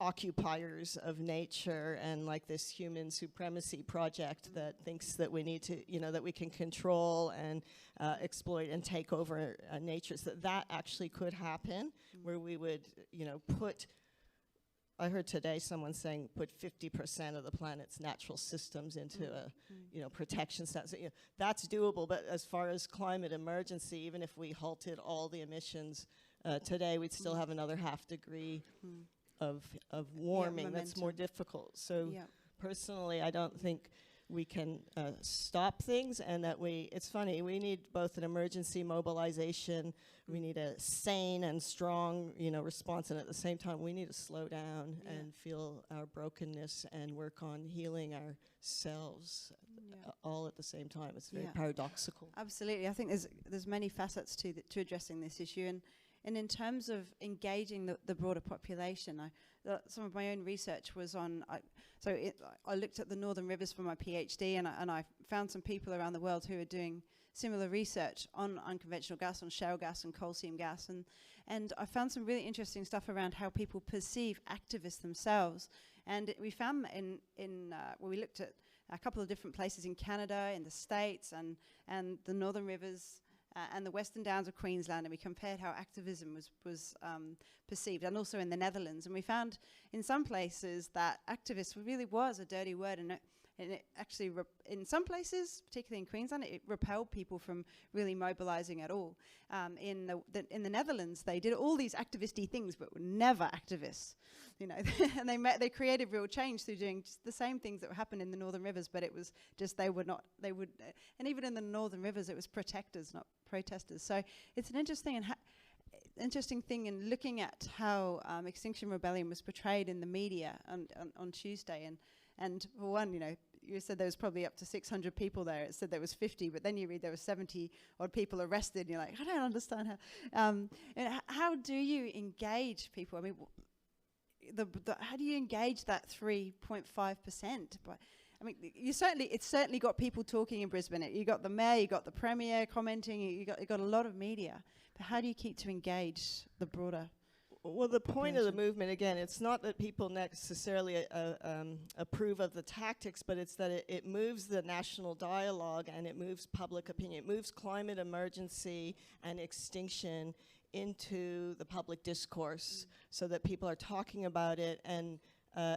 occupiers of nature and like this human supremacy project that thinks that we need to, that we can control and exploit and take over nature. So that actually could happen, where we would, put, I heard today someone saying put 50% of the planet's natural systems into a protection status. That's doable, but as far as climate emergency, even if we halted all the emissions today, we'd still have another half degree of warming. That's more difficult. So personally, I don't think we can stop things, and that it's funny, we need both an emergency mobilization, we need a sane and strong, response, and at the same time, we need to slow down and feel our brokenness and work on healing ourselves all at the same time. It's very paradoxical. Absolutely. I think there's many facets to addressing this issue, and in terms of engaging the broader population, some of my own research was on. I looked at the Northern Rivers for my PhD, and I found some people around the world who are doing similar research on unconventional gas, on shale gas and coal seam gas, and I found some really interesting stuff around how people perceive activists themselves. And we found that we looked at a couple of different places in Canada, in the States, and the Northern Rivers. And the Western Downs of Queensland, and we compared how activism was perceived, and also in the Netherlands. And we found in some places that activist really was a dirty word, and it actually, in some places, particularly in Queensland, it repelled people from really mobilising at all. In the Netherlands, they did all these activist-y things, but were never activists, and they created real change through doing just the same things that happened in the Northern Rivers, but it was just and even in the Northern Rivers, it was protectors, not protesters. So it's an interesting thing in looking at how Extinction Rebellion was portrayed in the media on Tuesday, and for one, you said there was probably up to 600 people there. It said there was 50, but then you read there were 70 odd people arrested, and you're like, I don't understand how. And how do you engage people? I mean, how do you engage that 3.5%? But I mean, it's certainly got people talking in Brisbane. You got the mayor, you got the premier commenting, you got a lot of media. But how do you keep to engage the broader? Well, the point of the movement, again, it's not that people necessarily approve of the tactics, but it's that it moves the national dialogue and it moves public opinion. It moves climate emergency and extinction into the public discourse so that people are talking about it, and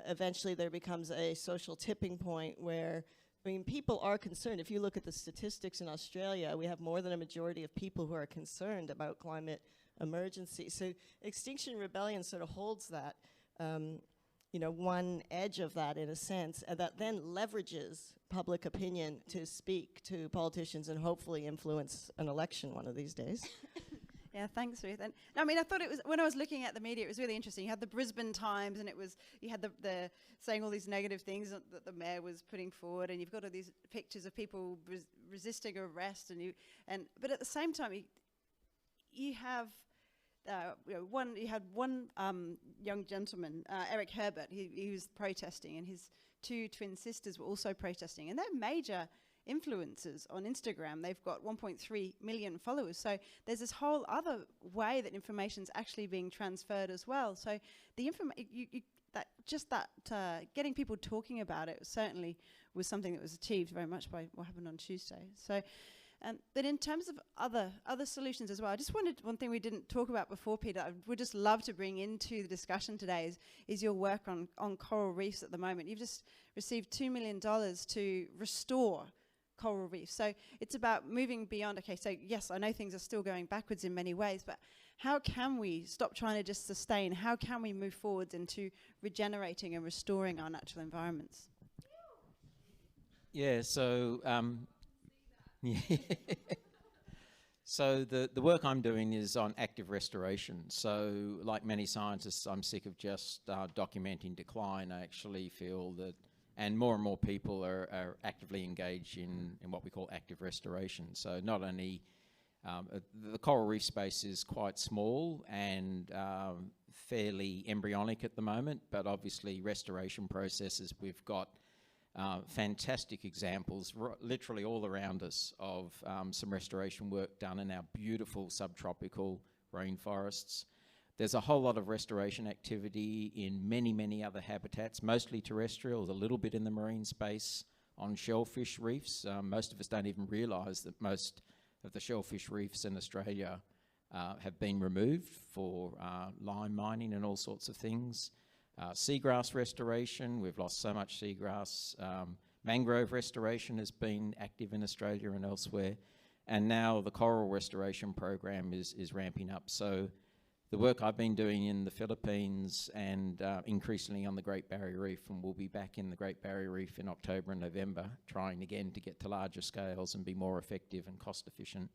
eventually there becomes a social tipping point where, I mean, people are concerned. If you look at the statistics in Australia, we have more than a majority of people who are concerned about climate emergency. So Extinction Rebellion sort of holds that, one edge of that in a sense, and that then leverages public opinion to speak to politicians and hopefully influence an election one of these days. Yeah, thanks, Ruth. And I mean, I thought it was, when I was looking at the media, it was really interesting. You had the Brisbane Times, and you had the saying all these negative things that the mayor was putting forward, and you've got all these pictures of people resisting arrest, but at the same time, you have one young gentleman, Eric Herbert. He was protesting, and his two twin sisters were also protesting, and they're major influencers on Instagram. They've got 1.3 million followers. So there's this whole other way that information's actually being transferred as well. So the getting people talking about it certainly was something that was achieved very much by what happened on Tuesday. So, but in terms of other solutions as well, I just wanted, one thing we didn't talk about before, Peter, I would just love to bring into the discussion today is your work on coral reefs at the moment. You've just received $2 million to restore coral reefs. So it's about moving beyond, okay, so yes, I know things are still going backwards in many ways, but how can we stop trying to just sustain? How can we move forwards into regenerating and restoring our natural environments? Yeah, so so the work I'm doing is on active restoration. So like many scientists, I'm sick of just documenting decline. I actually feel that, and more people are actively engaged in what we call active restoration. So not only the coral reef space is quite small and fairly embryonic at the moment, but obviously restoration processes, we've got fantastic examples literally all around us of some restoration work done in our beautiful subtropical rainforests. There's a whole lot of restoration activity in many other habitats, mostly terrestrial, a little bit in the marine space on shellfish reefs. Most of us don't even realise that most of the shellfish reefs in Australia have been removed for lime mining and all sorts of things. Seagrass restoration, we've lost so much seagrass. Mangrove restoration has been active in Australia and elsewhere. And now the coral restoration program is ramping up. So the work I've been doing in the Philippines and increasingly on the Great Barrier Reef, and we'll be back in the Great Barrier Reef in October and November, trying again to get to larger scales and be more effective and cost efficient.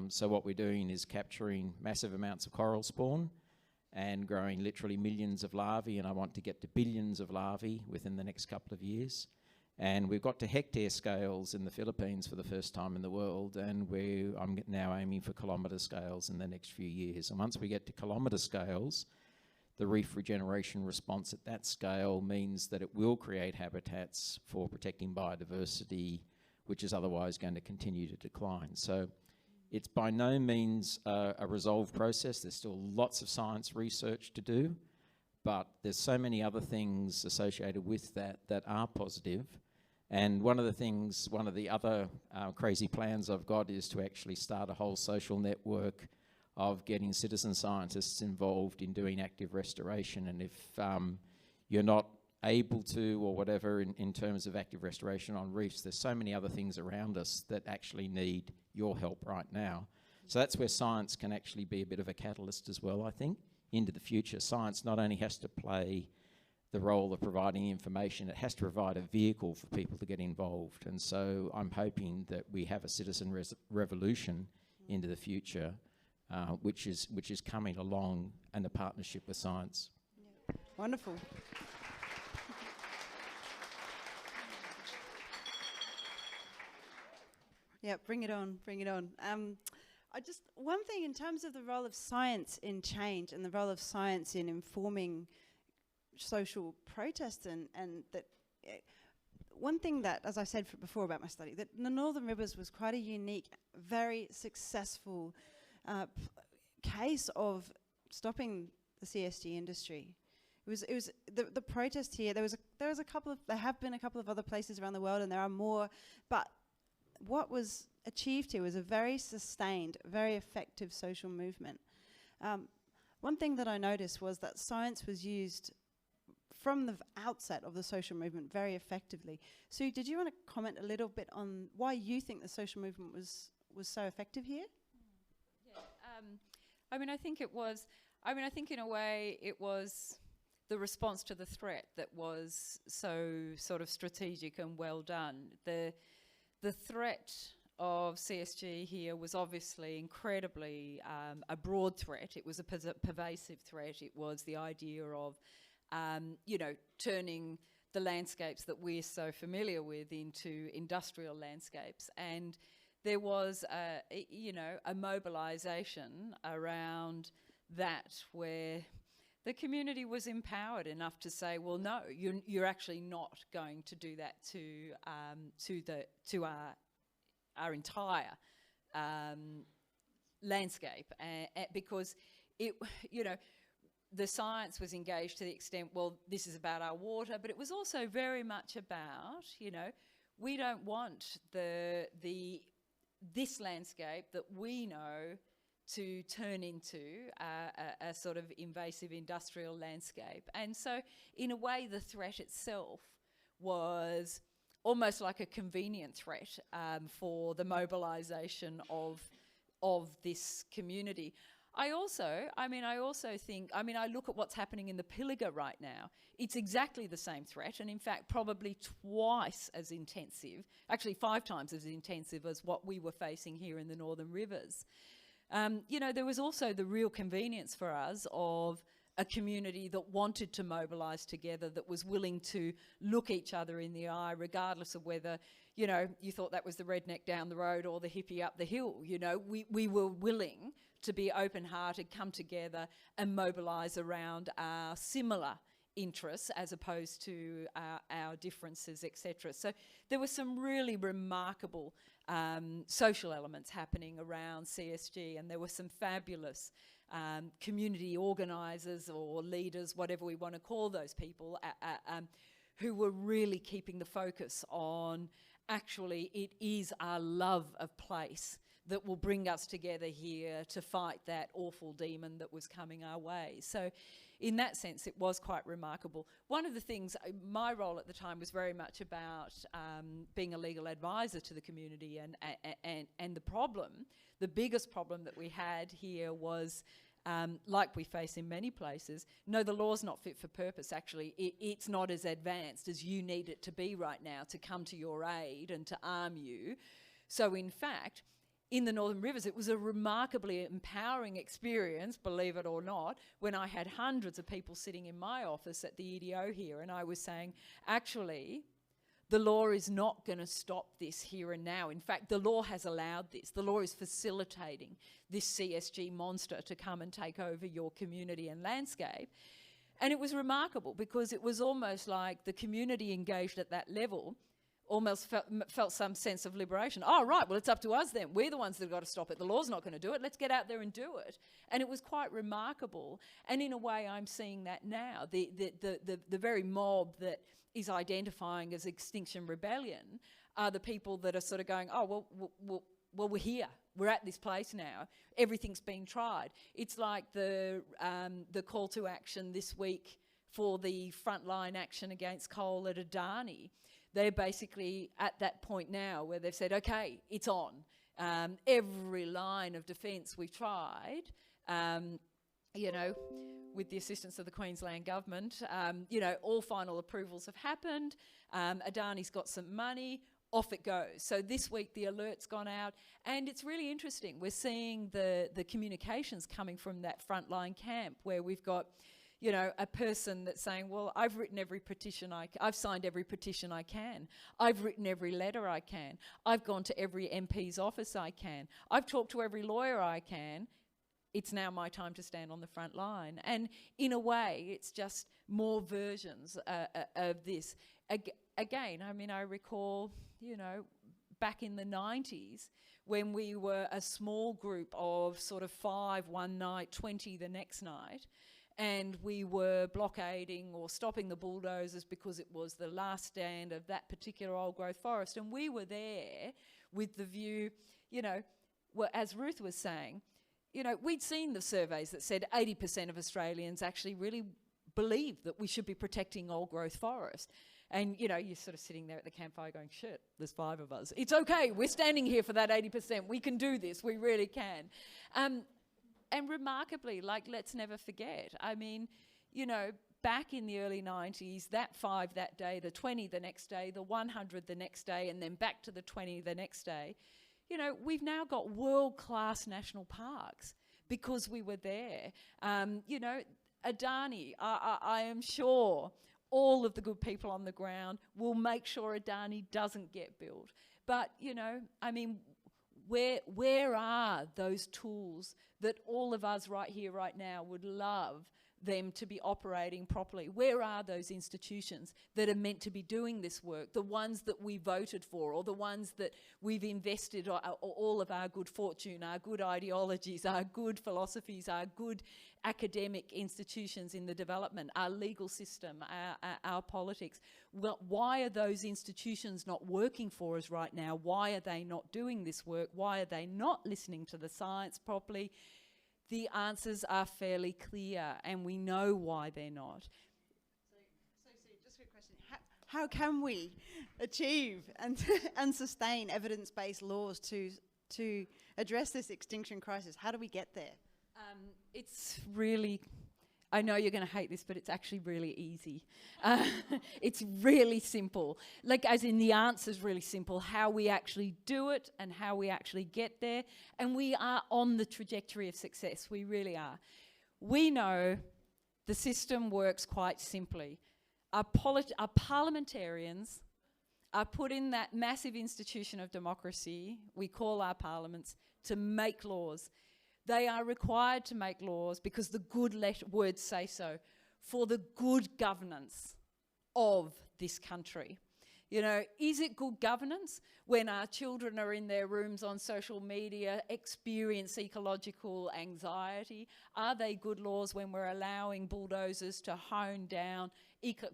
So what we're doing is capturing massive amounts of coral spawn and growing literally millions of larvae, and I want to get to billions of larvae within the next couple of years. And we've got to hectare scales in the Philippines for the first time in the world, and I'm now aiming for kilometre scales in the next few years. And once we get to kilometre scales, the reef regeneration response at that scale means that it will create habitats for protecting biodiversity, which is otherwise going to continue to decline. So it's by no means a resolved process. There's still lots of science research to do, but there's so many other things associated with that are positive. And one of the other crazy plans I've got is to actually start a whole social network of getting citizen scientists involved in doing active restoration. And if you're not able to or whatever in terms of active restoration on reefs, there's so many other things around us that actually need your help right now. So that's where science can actually be a bit of a catalyst as well, I think, into the future. Science not only has to play the role of providing information, it has to provide a vehicle for people to get involved. And so I'm hoping that we have a citizen revolution into the future, which is coming along in a partnership with science. Yeah. Wonderful. Yeah, bring it on, bring it on. One thing in terms of the role of science in change and the role of science in informing social protest and that one thing that, as I said before about my study, that the Northern Rivers was quite a unique, very successful case of stopping the CSG industry. It was the protest here. There have been a couple of other places around the world, and there are more. But what was achieved here was a very sustained, very effective social movement. One thing that I noticed was that science was used from the outset of the social movement very effectively. Sue, did you want to comment a little bit on why you think the social movement was so effective here? Yeah, I think it was. I think in a way it was the response to the threat that was so sort of strategic and well done. The threat of CSG here was obviously incredibly a broad threat. It was a pervasive threat. It was the idea of, turning the landscapes that we're so familiar with into industrial landscapes. And there was, a mobilisation around that where the community was empowered enough to say, well, no, you're actually not going to do that to our entire landscape, because it, the science was engaged to the extent, well, this is about our water, but it was also very much about, we don't want this landscape that we know to turn into a sort of invasive industrial landscape. And so in a way the threat itself was almost like a convenient threat for the mobilisation of this community. I also think, I look at what's happening in the Pilliga right now. It's exactly the same threat, and in fact probably twice as intensive, actually 5 times as intensive as what we were facing here in the Northern Rivers. There was also the real convenience for us of a community that wanted to mobilise together, that was willing to look each other in the eye, regardless of whether, you thought that was the redneck down the road or the hippie up the hill. We were willing to be open-hearted, come together and mobilise around our similar interests as opposed to our differences, etc. So there were some really remarkable social elements happening around CSG, and there were some fabulous community organisers or leaders, whatever we want to call those people, who were really keeping the focus on actually it is our love of place that will bring us together here to fight that awful demon that was coming our way. So in that sense, it was quite remarkable. One of the things, my role at the time was very much about being a legal advisor to the community, and the biggest problem that we had here was, like we face in many places, no, the law's not fit for purpose. Actually, it's not as advanced as you need it to be right now to come to your aid and to arm you. So in fact, in the Northern Rivers, it was a remarkably empowering experience, believe it or not, when I had hundreds of people sitting in my office at the EDO here, and I was saying, actually, the law is not going to stop this here and now. In fact, the law has allowed this. The law is facilitating this CSG monster to come and take over your community and landscape. And it was remarkable because it was almost like the community engaged at that level almost felt some sense of liberation. Oh, right, well, it's up to us then. We're the ones that have got to stop it. The law's not going to do it. Let's get out there and do it. And it was quite remarkable. And in a way, I'm seeing that now. The very mob that is identifying as Extinction Rebellion are the people that are sort of going, oh, well, we're here. We're at this place now. Everything's been tried. It's like the call to action this week for the frontline action against coal at Adani. They're basically at that point now where they've said, okay, it's on. Every line of defence we've tried, with the assistance of the Queensland government, all final approvals have happened. Adani's got some money, off it goes. So this week the alert's gone out, and it's really interesting. We're seeing the communications coming from that frontline camp where we've got you know, a person that's saying, well, I've written every petition I've signed every petition I can. I've written every letter I can. I've gone to every MP's office I can. I've talked to every lawyer I can. It's now my time to stand on the front line. And in a way, it's just more versions of this. Again, I mean, I recall, you know, back in the 90s, when we were a small group of sort of 5 one night, 20 the next night, and we were blockading or stopping the bulldozers because it was the last stand of that particular old growth forest. And we were there with the view, you know, well, as Ruth was saying, you know, we'd seen the surveys that said 80% of Australians actually really believe that we should be protecting old growth forest. And, you know, you're sort of sitting there at the campfire going, shit, there's 5 of us. It's okay, we're standing here for that 80%. We can do this, we really can. And remarkably, like, let's never forget, I mean, you know, back in the early 90s, that 5 that day, the 20 the next day, the 100 the next day, and then back to the 20 the next day, you know, we've now got world-class national parks because we were there. You know, Adani, I am sure all of the good people on the ground will make sure Adani doesn't get built. But, you know, I mean, where are those tools that all of us right here, right now would love them to be operating properly? Where are those institutions that are meant to be doing this work, the ones that we voted for, or the ones that we've invested all of our good fortune, our good ideologies, our good philosophies, our good academic institutions in the development, our legal system, our politics? Well, why are those institutions not working for us right now? Why are they not doing this work? Why are they not listening to the science properly? The answers are fairly clear, and we know why they're not. So just a quick question. How can we achieve and sustain evidence-based laws to address this extinction crisis? How do we get there? It's really, I know you're going to hate this, but it's actually really easy. It's really simple. Like, as in, the answer's really simple. How we actually do it and how we actually get there. And we are on the trajectory of success. We really are. We know the system works quite simply. Our parliamentarians are put in that massive institution of democracy we call our parliaments to make laws. They are required to make laws because the good words say so, for the good governance of this country. You know, is it good governance when our children are in their rooms on social media, experience ecological anxiety? Are they good laws when we're allowing bulldozers to hone down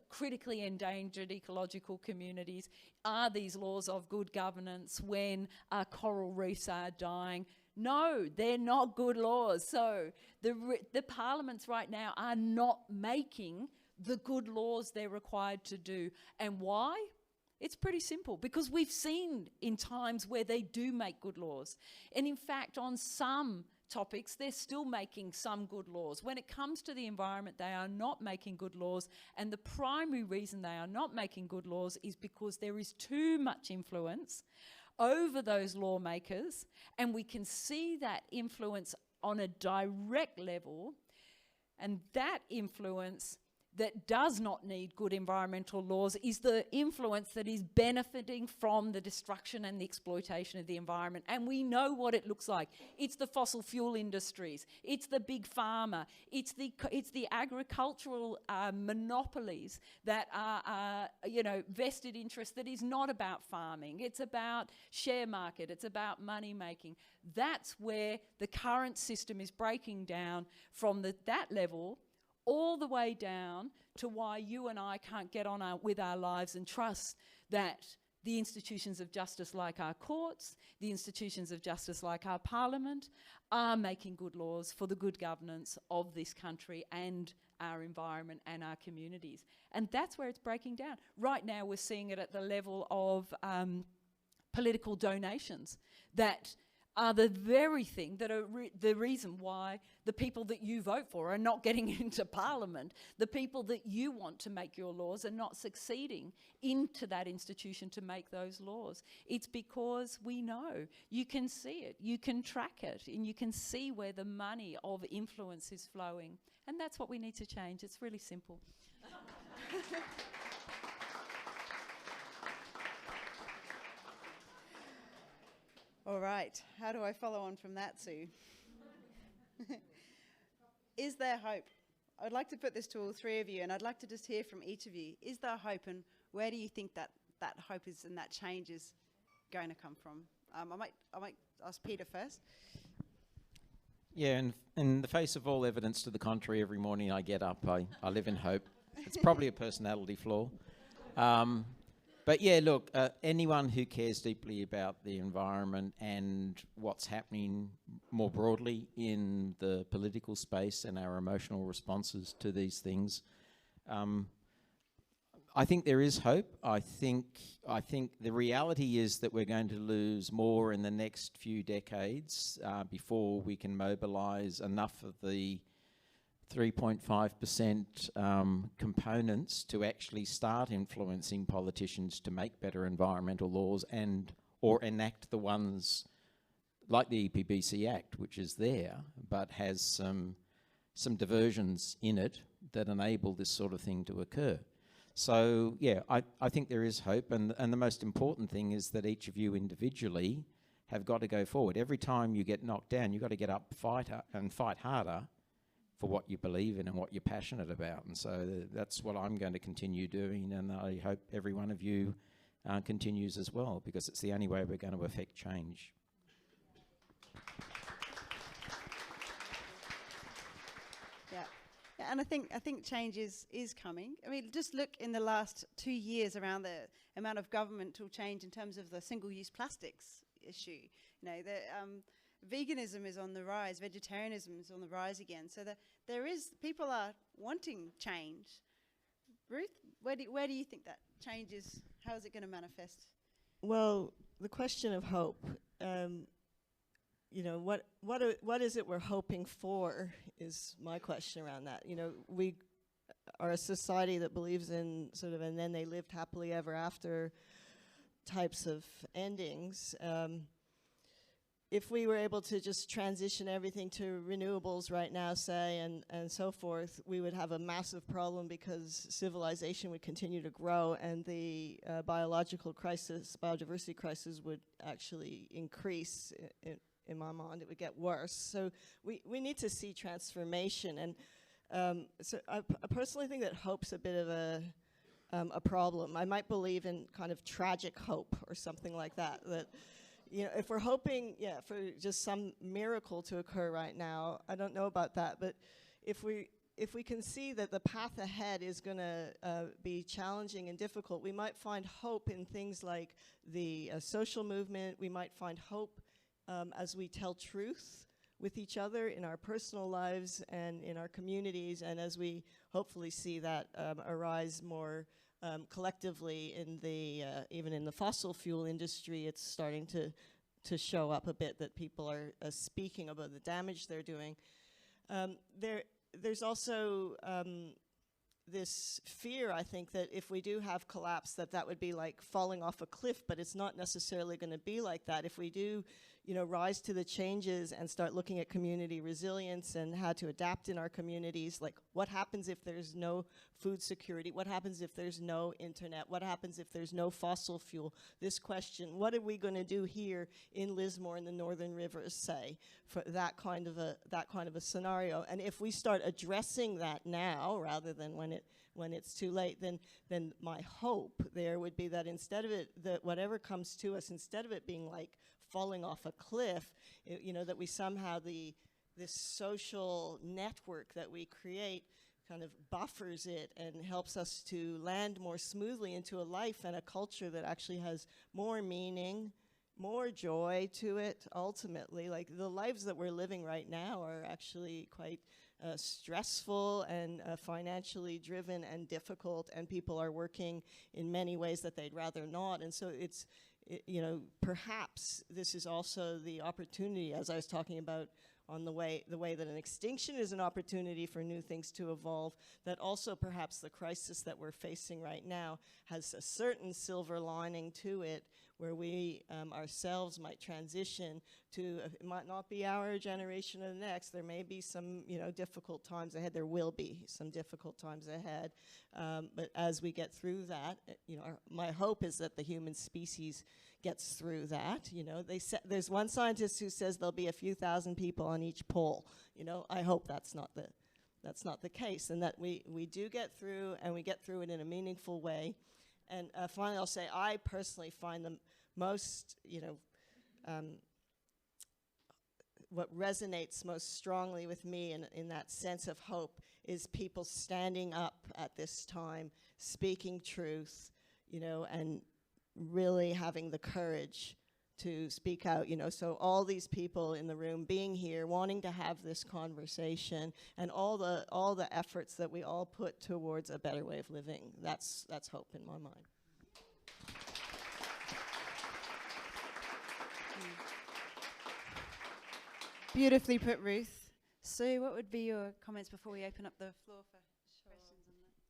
critically endangered ecological communities? Are these laws of good governance when our coral reefs are dying? No, they're not good laws. So the parliaments right now are not making the good laws they're required to do. And why? It's pretty simple, because we've seen in times where they do make good laws. And in fact, on some topics, they're still making some good laws. When it comes to the environment, they are not making good laws. And the primary reason they are not making good laws is because there is too much influence over those lawmakers, and we can see that influence on a direct level, and that influence that does not need good environmental laws is the influence that is benefiting from the destruction and the exploitation of the environment. And we know what it looks like. It's the fossil fuel industries, it's the big pharma, it's the agricultural monopolies that are you know, vested interest that is not about farming. It's about share market, it's about money making. That's where the current system is breaking down from that level all the way down to why you and I can't get on with our lives and trust that the institutions of justice like our courts, the institutions of justice like our parliament are making good laws for the good governance of this country and our environment and our communities. And that's where it's breaking down. Right now we're seeing it at the level of political donations that are the very thing that are the reason why the people that you vote for are not getting into Parliament. The people that you want to make your laws are not succeeding into that institution to make those laws. It's because we know. You can see it, you can track it, and you can see where the money of influence is flowing. And that's what we need to change. It's really simple. All right, how do I follow on from that, Sue? Is there hope? I'd like to put this to all three of you, and I'd like to just hear from each of you. Is there hope, and where do you think that hope is and that change is going to come from? I might ask Peter first. Yeah, and in the face of all evidence to the contrary, every morning I get up, I live in hope. It's probably a personality flaw. But yeah, look, anyone who cares deeply about the environment and what's happening more broadly in the political space and our emotional responses to these things, I think there is hope. I think the reality is that we're going to lose more in the next few decades before we can mobilise enough of the 3.5% components to actually start influencing politicians to make better environmental laws or enact the ones like the EPBC Act, which is there, but has some diversions in it that enable this sort of thing to occur. So, yeah, I think there is hope, and the most important thing is that each of you individually have got to go forward. Every time you get knocked down, you've got to get up, fight harder for what you believe in and what you're passionate about. And so that's what I'm going to continue doing, and I hope every one of you continues as well, because it's the only way we're going to affect change. Yeah, and I think change is coming. I mean, just look in the last 2 years around the amount of governmental change in terms of the single-use plastics issue. You know, veganism is on the rise, vegetarianism is on the rise again. So people are wanting change. Ruth, where do you think that change is? How is it going to manifest? Well, the question of hope, you know, what is it we're hoping for is my question around that. You know, we are a society that believes in sort of, and then they lived happily ever after types of endings. If we were able to just transition everything to renewables right now, say, and so forth, we would have a massive problem because civilization would continue to grow and the biological crisis, biodiversity crisis would actually increase. In my mind, it would get worse. So we need to see transformation. And so I personally think that hope's a bit of a problem. I might believe in kind of tragic hope or something like that, that you know, if we're hoping, for just some miracle to occur right now, I don't know about that, but if we can see that the path ahead is going to be challenging and difficult, we might find hope in things like the social movement. We might find hope as we tell truth with each other in our personal lives and in our communities, and as we hopefully see that arise more collectively in the even in the fossil fuel industry. It's starting to show up a bit that people are speaking about the damage they're doing. There's also this fear, I think, that if we do have collapse, that would be like falling off a cliff, but it's not necessarily going to be like that. If we do, you know, rise to the changes and start looking at community resilience and how to adapt in our communities, like what happens if there's no food security? What happens if there's no internet? What happens if there's no fossil fuel? This question, what are we going to do here in Lismore in the Northern Rivers, say, for that kind of a scenario? And if we start addressing that now rather than when it's too late, then my hope there would be that instead of it, that whatever comes to us, instead of it being like falling off a cliff, you know, that we somehow this social network that we create kind of buffers it and helps us to land more smoothly into a life and a culture that actually has more meaning, more joy to it ultimately. Like the lives that we're living right now are actually quite stressful and financially driven and difficult, and people are working in many ways that they'd rather not. And so it's, you know, perhaps this is also the opportunity, as I was talking about, on the way that an extinction is an opportunity for new things to evolve, that also perhaps the crisis that we're facing right now has a certain silver lining to it, where we ourselves might transition to, it might not be our generation or the next, there may be some, you know, difficult times ahead, there will be some difficult times ahead, but as we get through that, you know, my hope is that the human species gets through that. You know, there's one scientist who says there'll be a few thousand people on each pole. You know, I hope that's not the case, and that we do get through, and we get through it in a meaningful way. And finally, I'll say I personally find the most, you know, what resonates most strongly with me in that sense of hope is people standing up at this time, speaking truth, you know, and really having the courage to speak out, you know. So all these people in the room being here, wanting to have this conversation, and all the efforts that we all put towards a better way of living, that's hope in my mind. Beautifully put, Ruth. Sue, what would be your comments before we open up the floor for questions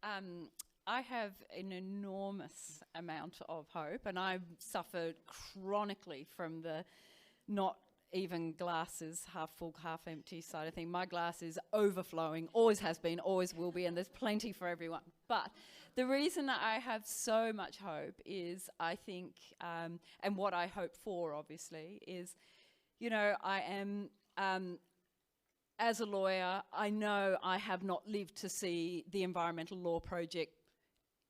on that? I have an enormous amount of hope, and I've suffered chronically from the not even glasses half full, half empty side of thing. My glass is overflowing, always has been, always will be, and there's plenty for everyone. But the reason that I have so much hope is, I think, and what I hope for, obviously, is, you know, I am, as a lawyer, I know I have not lived to see the Environmental Law Project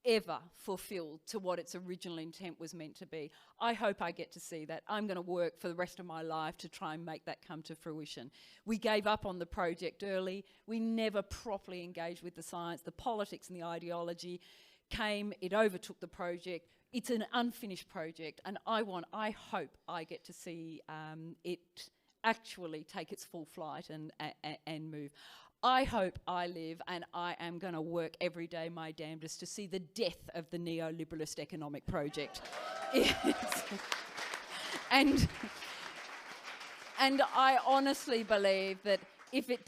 ever fulfilled to what its original intent was meant to be. I hope I get to see that. I'm going to work for the rest of my life to try and make that come to fruition. We gave up on the project early. We never properly engaged with the science. The politics and the ideology came, it overtook the project. It's an unfinished project, and I hope I get to see it actually take its full flight and move. I hope I live, and I am going to work every day my damnedest to see the death of the neoliberalist economic project. and I honestly believe that if that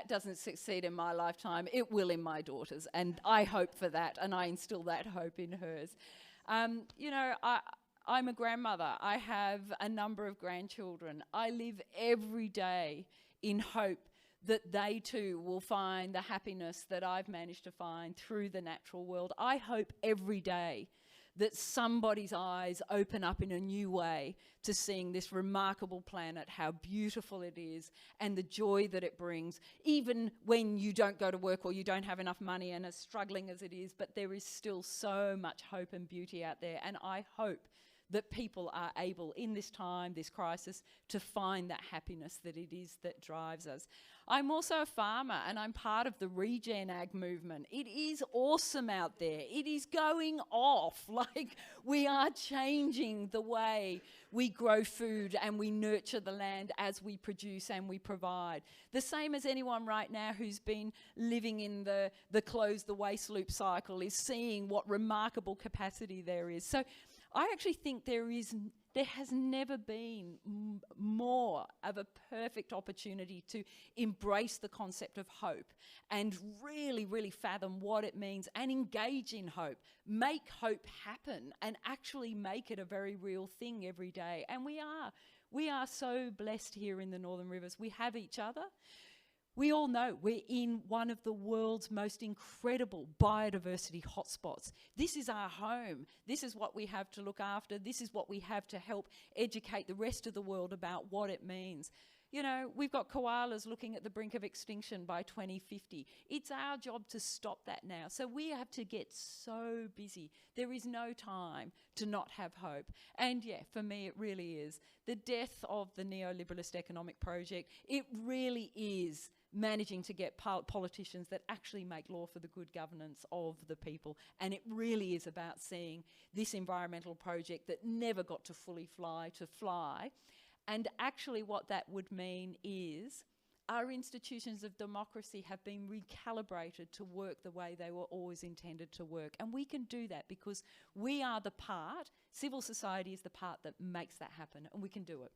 doesn't succeed in my lifetime, it will in my daughter's, and I hope for that, and I instill that hope in hers. You know, I'm a grandmother. I have a number of grandchildren. I live every day in hope that they too will find the happiness that I've managed to find through the natural world. I hope every day that somebody's eyes open up in a new way to seeing this remarkable planet, how beautiful it is, and the joy that it brings, even when you don't go to work or you don't have enough money, and as struggling as it is, but there is still so much hope and beauty out there. And I hope that people are able, in this time, this crisis, to find that happiness that it is that drives us. I'm also a farmer, and I'm part of the regen ag movement. It is awesome out there. It is going off. Like, we are changing the way we grow food and we nurture the land as we produce and we provide. The same as anyone right now who's been living in the close the waste loop cycle is seeing what remarkable capacity there is. So I actually think there has never been more of a perfect opportunity to embrace the concept of hope and really, really fathom what it means and engage in hope, make hope happen, and actually make it a very real thing every day. And we are so blessed here in the Northern Rivers. We have each other. We all know we're in one of the world's most incredible biodiversity hotspots. This is our home. This is what we have to look after. This is what we have to help educate the rest of the world about what it means. You know, we've got koalas looking at the brink of extinction by 2050. It's our job to stop that now. So we have to get so busy. There is no time to not have hope. And yeah, for me, it really is. The death of the neoliberalist economic project, it really is managing to get politicians that actually make law for the good governance of the people. And it really is about seeing this environmental project that never got to fully fly. And actually what that would mean is our institutions of democracy have been recalibrated to work the way they were always intended to work. And we can do that because we are the part, civil society is the part that makes that happen, and we can do it.